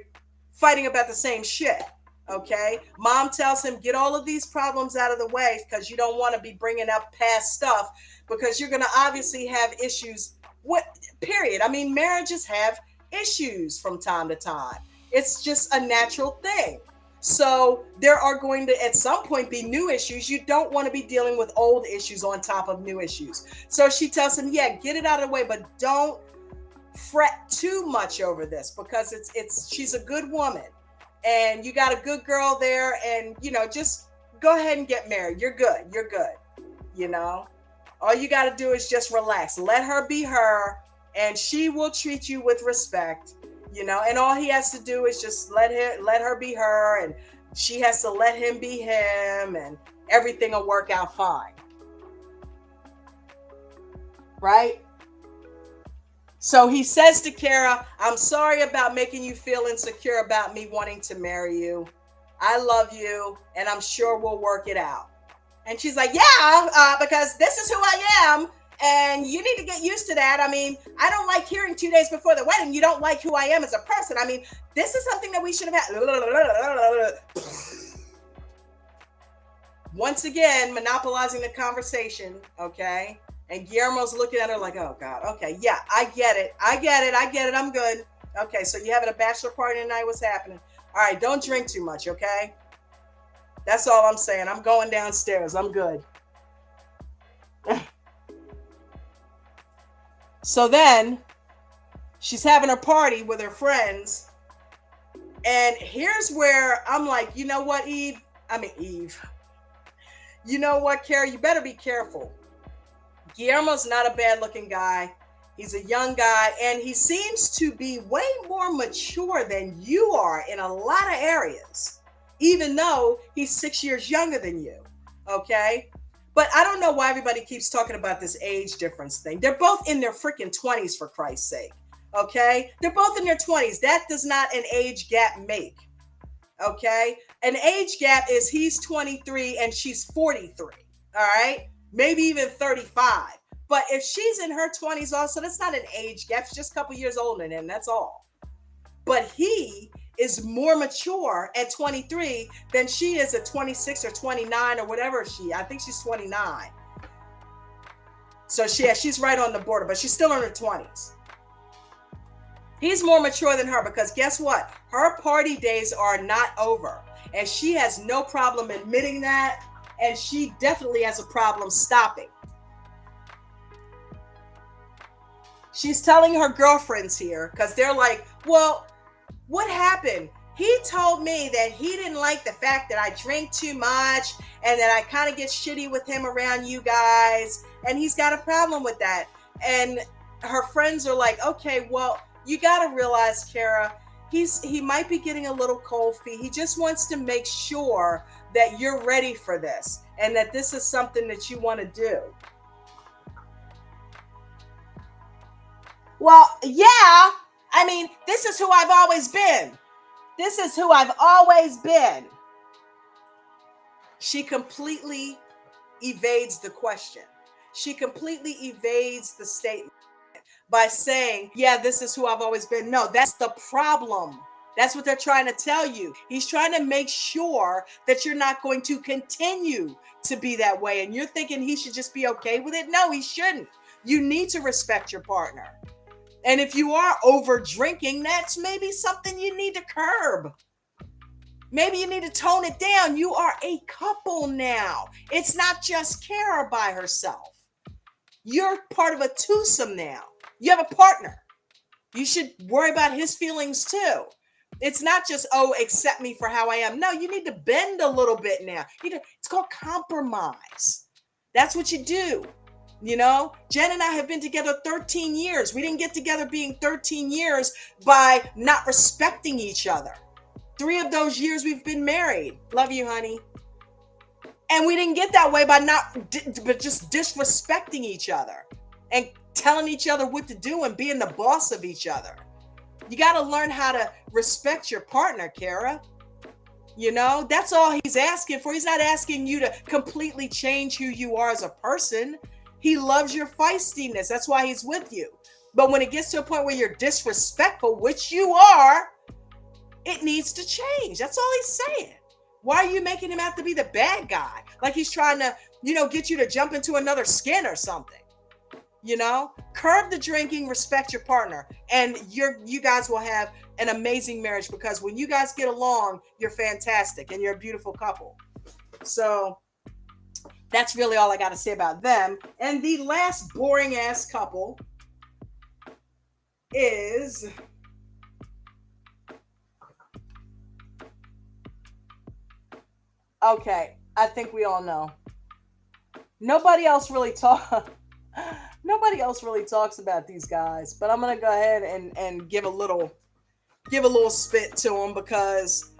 Speaker 1: fighting about the same shit. Okay? Mom tells him, get all of these problems out of the way because you don't want to be bringing up past stuff because you're going to obviously have issues. Period. I mean, marriages have issues from time to time. It's just a natural thing. So there are going to, at some point, be new issues. You don't want to be dealing with old issues on top of new issues. So she tells him, yeah, get it out of the way, but don't fret too much over this because she's a good woman and you got a good girl there and, just go ahead and get married. You're good. You're good. All you got to do is just relax. Let her be her and she will treat you with respect. And all he has to do is just let her be her and she has to let him be him and everything will work out fine. Right? So he says to Kara, I'm sorry about making you feel insecure about me wanting to marry you. I love you, and I'm sure we'll work it out. And she's like, yeah, because this is who I am, and you need to get used to that. I mean, I don't like hearing 2 days before the wedding, you don't like who I am as a person. I mean, this is something that we should have had. Once again, monopolizing the conversation, okay? And Guillermo's looking at her like, oh, God, okay, yeah, I get it, I'm good. Okay, so you having a bachelor party tonight? What's happening? All right, don't drink too much, okay? That's all I'm saying. I'm going downstairs. I'm good. So then she's having a party with her friends. And here's where I'm like, you know what, Eve? You know what, Kara? You better be careful. Guillermo's not a bad looking guy. He's a young guy, and he seems to be way more mature than you are in a lot of areas, even though he's 6 years younger than you. Okay? But I don't know why everybody keeps talking about this age difference thing. They're both in their freaking 20s, for Christ's sake. Okay? They're both in their 20s. That does not an age gap make. Okay? An age gap is he's 23 and she's 43. All right? Maybe even 35. But if she's in her 20s also, that's not an age gap. She's just a couple years older than him. That's all. But he is more mature at 23 than she is at 26 or 29 or whatever I think she's 29. So she's right on the border, but she's still in her 20s. He's more mature than her because guess what? Her party days are not over. And she has no problem admitting that. And she definitely has a problem stopping. She's telling her girlfriends here because they're like, well, what happened? He told me that he didn't like the fact that I drink too much and that I kind of get shitty with him around you guys. And he's got a problem with that. And her friends are like, okay, well, you got to realize, Kara, he might be getting a little cold feet. He just wants to make sure that you're ready for this and that this is something that you want to do. Well, yeah, I mean, this is who I've always been. This is who I've always been. She completely evades the question. She completely evades the statement by saying, yeah, this is who I've always been. No, that's the problem. That's what they're trying to tell you. He's trying to make sure that you're not going to continue to be that way. And you're thinking he should just be okay with it. No, he shouldn't. You need to respect your partner. And if you are over drinking, that's maybe something you need to curb. Maybe you need to tone it down. You are a couple now. It's not just Kara by herself. You're part of a twosome now. You have a partner. You should worry about his feelings too. It's not just, oh, accept me for how I am. No, you need to bend a little bit now. It's called compromise. That's what you do. You know, Jen and I have been together 13 years. We didn't get together being 13 years by not respecting each other. 3 of those years we've been married. Love you, honey. And we didn't get that way by but just disrespecting each other and telling each other what to do and being the boss of each other. You got to learn how to respect your partner, Kara. You know, that's all he's asking for. He's not asking you to completely change who you are as a person. He loves your feistiness. That's why he's with you. But when it gets to a point where you're disrespectful, which you are, it needs to change. That's all he's saying. Why are you making him have to be the bad guy? Like he's trying to, get you to jump into another skin or something. Curb the drinking, respect your partner, and you guys will have an amazing marriage because when you guys get along, you're fantastic and you're a beautiful couple. So that's really all I got to say about them. And the last boring ass couple is okay. I think we all know. Nobody else really talks about these guys, but I'm gonna go ahead and give a little spit to them because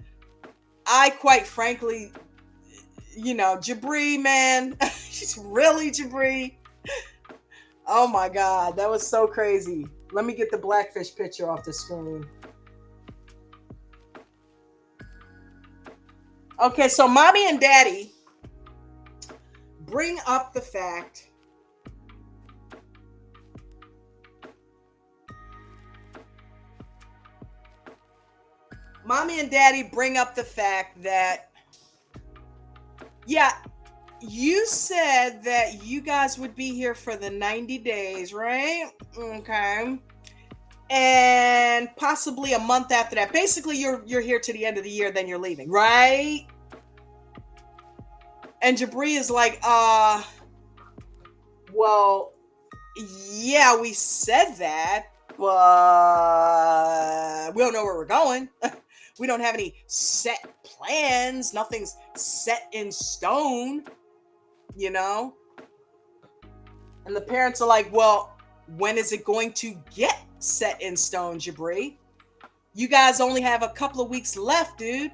Speaker 1: I quite frankly, Jabri, man, she's really Jabri. Oh my God, that was so crazy. Let me get the blackfish picture off the screen. Okay, so mommy and daddy bring up the fact that, yeah, you said that you guys would be here for the 90 days, right? Okay. And possibly a month after that. Basically, you're here to the end of the year, then you're leaving, right? And Jabri is like, well, yeah, we said that, but we don't know where we're going. We don't have any set plans. Nothing's set in stone, you know? And the parents are like, well, when is it going to get set in stone, Jabri? You guys only have a couple of weeks left, dude.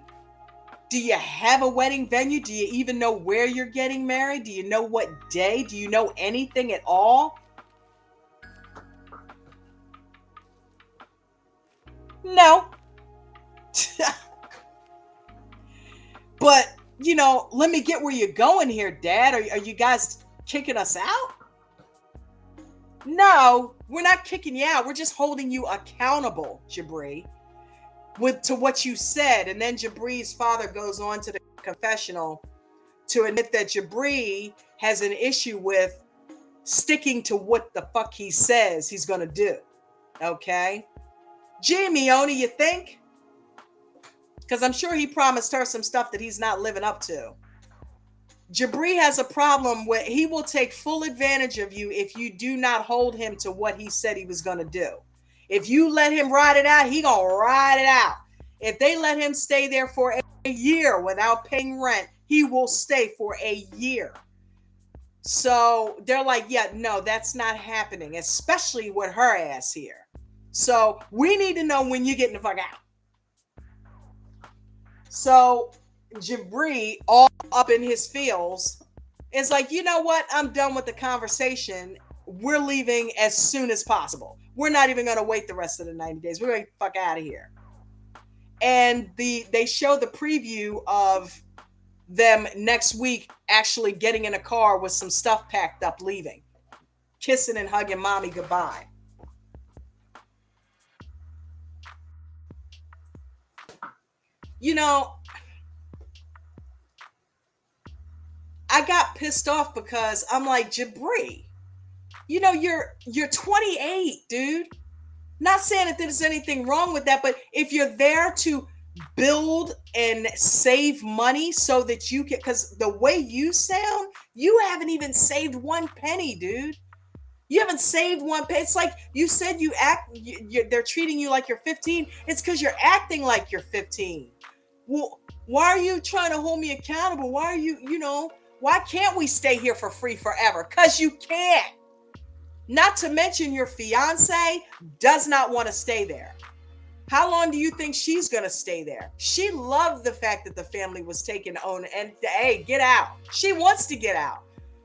Speaker 1: Do you have a wedding venue? Do you even know where you're getting married? Do you know what day? Do you know anything at all? No. But, let me get where you're going here, Dad. Are you guys kicking us out? No, we're not kicking you out. We're just holding you accountable, Jabri, to what you said. And then Jabri's father goes on to the confessional to admit that Jabri has an issue with sticking to what the fuck he says he's going to do. Okay? Gee, Mione, you think? Because I'm sure he promised her some stuff that he's not living up to. Jabri has a problem where he will take full advantage of you if you do not hold him to what he said he was going to do. If you let him ride it out, he going to ride it out. If they let him stay there for a year without paying rent, he will stay for a year. So they're like, yeah, no, that's not happening, especially with her ass here. So we need to know when you're getting the fuck out. So Jabri, all up in his feels, is like, you know what? I'm done with the conversation. We're leaving as soon as possible. We're not even going to wait the rest of the 90 days. We're going to get the fuck out of here. And they show the preview of them next week actually getting in a car with some stuff packed up, leaving, kissing and hugging mommy goodbye. I got pissed off because I'm like, Jabri, you're 28, dude. Not saying that there's anything wrong with that, but if you're there to build and save money so that you can, because the way you sound, you haven't even saved one penny, dude. You haven't saved one penny. It's like you said they're treating you like you're 15. It's because you're acting like you're 15. Well, why are you trying to hold me accountable? Why are you, why can't we stay here for free forever? Because you can't. Not to mention your fiance does not want to stay there. How long do you think she's going to stay there? She loved the fact that the family was taken on and, hey, get out. She wants to get out.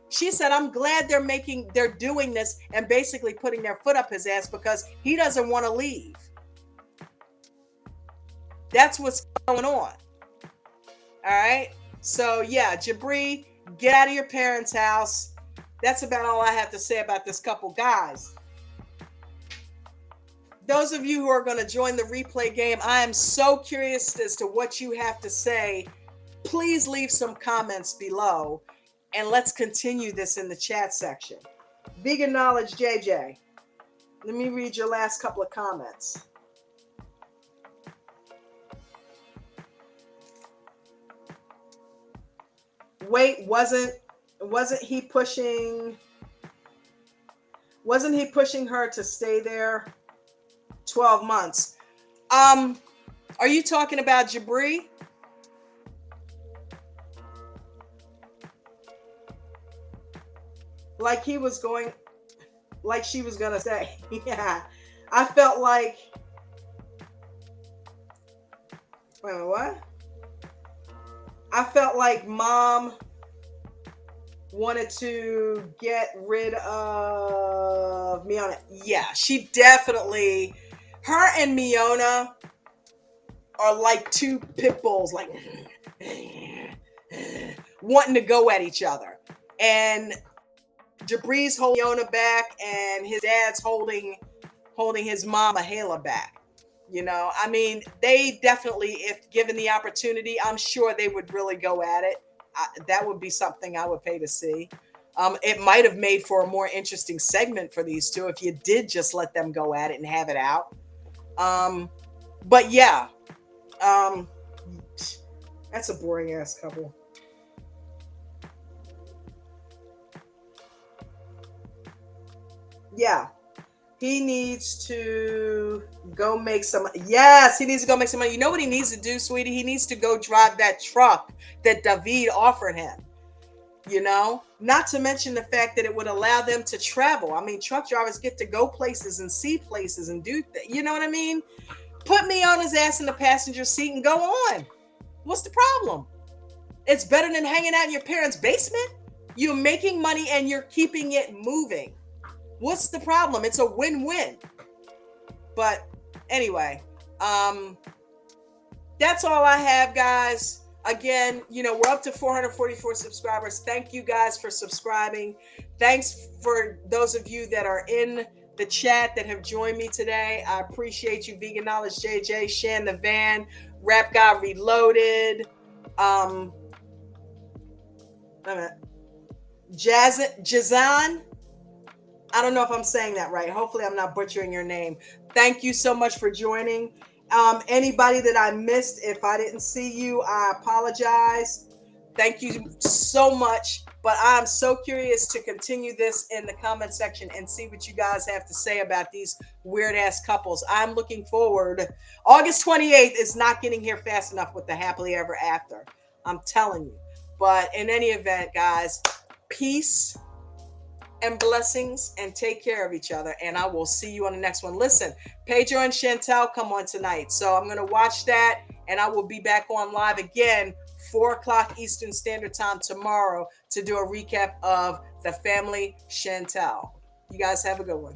Speaker 1: She said, I'm glad they're doing this and basically putting their foot up his ass because he doesn't want to leave. That's what's going on. All right. So yeah, Jabri, get out of your parents' house. That's about all I have to say about this couple, guys. Those of you who are going to join the replay game, I am so curious as to what you have to say. Please leave some comments below and let's continue this in the chat section. Veganowledge JJ, let me read your last couple of comments. Wait, wasn't he pushing her to stay there 12 months? Are you talking about Jabri? Like she was gonna say. Yeah. I felt like, wait a minute, what? I felt like mom wanted to get rid of Miona. Yeah, she definitely. Her and Miona are like two pit bulls, like wanting to go at each other. And Jabri's holding Miona back, and his dad's holding his mom Mahela back. You know, I mean, they definitely, if given the opportunity, I'm sure they would really go at it. That would be something I would pay to see. It might have made for a more interesting segment for these two if you did just let them go at it and have it out. But yeah, um, that's a boring ass couple. Yeah, he needs to go make some. Yes, he needs to go make some money. You know what he needs to do, sweetie? He needs to go drive that truck that David offered him. You know, not to mention the fact that it would allow them to travel. I mean, truck drivers get to go places and see places and do you know what I mean? Put me on his ass in the passenger seat and go on. What's the problem? It's better than hanging out in your parents' basement. You're making money and you're keeping it moving. What's the problem? It's a win-win. But anyway, that's all I have, guys. Again, you know, we're up to 444 subscribers. Thank you guys for subscribing. Thanks for those of you that are in the chat that have joined me today. I appreciate you. Veganowledge JJ, Shan the Van, Rap God Reloaded, Jazan. I don't know if I'm saying that right. Hopefully I'm not butchering your name. Thank you so much for joining. Anybody that I missed, if I didn't see you, I apologize. Thank you so much. But I'm so curious to continue this in the comment section and see what you guys have to say about these weird ass couples. I'm looking forward. August 28th is not getting here fast enough with the happily ever after. I'm telling you. But in any event, guys, peace and blessings, and take care of each other. And I will see you on the next one. Listen, Pedro and Chantel come on tonight. So I'm going to watch that, and I will be back on live again, 4 o'clock Eastern Standard Time tomorrow to do a recap of The Family Chantel. You guys have a good one.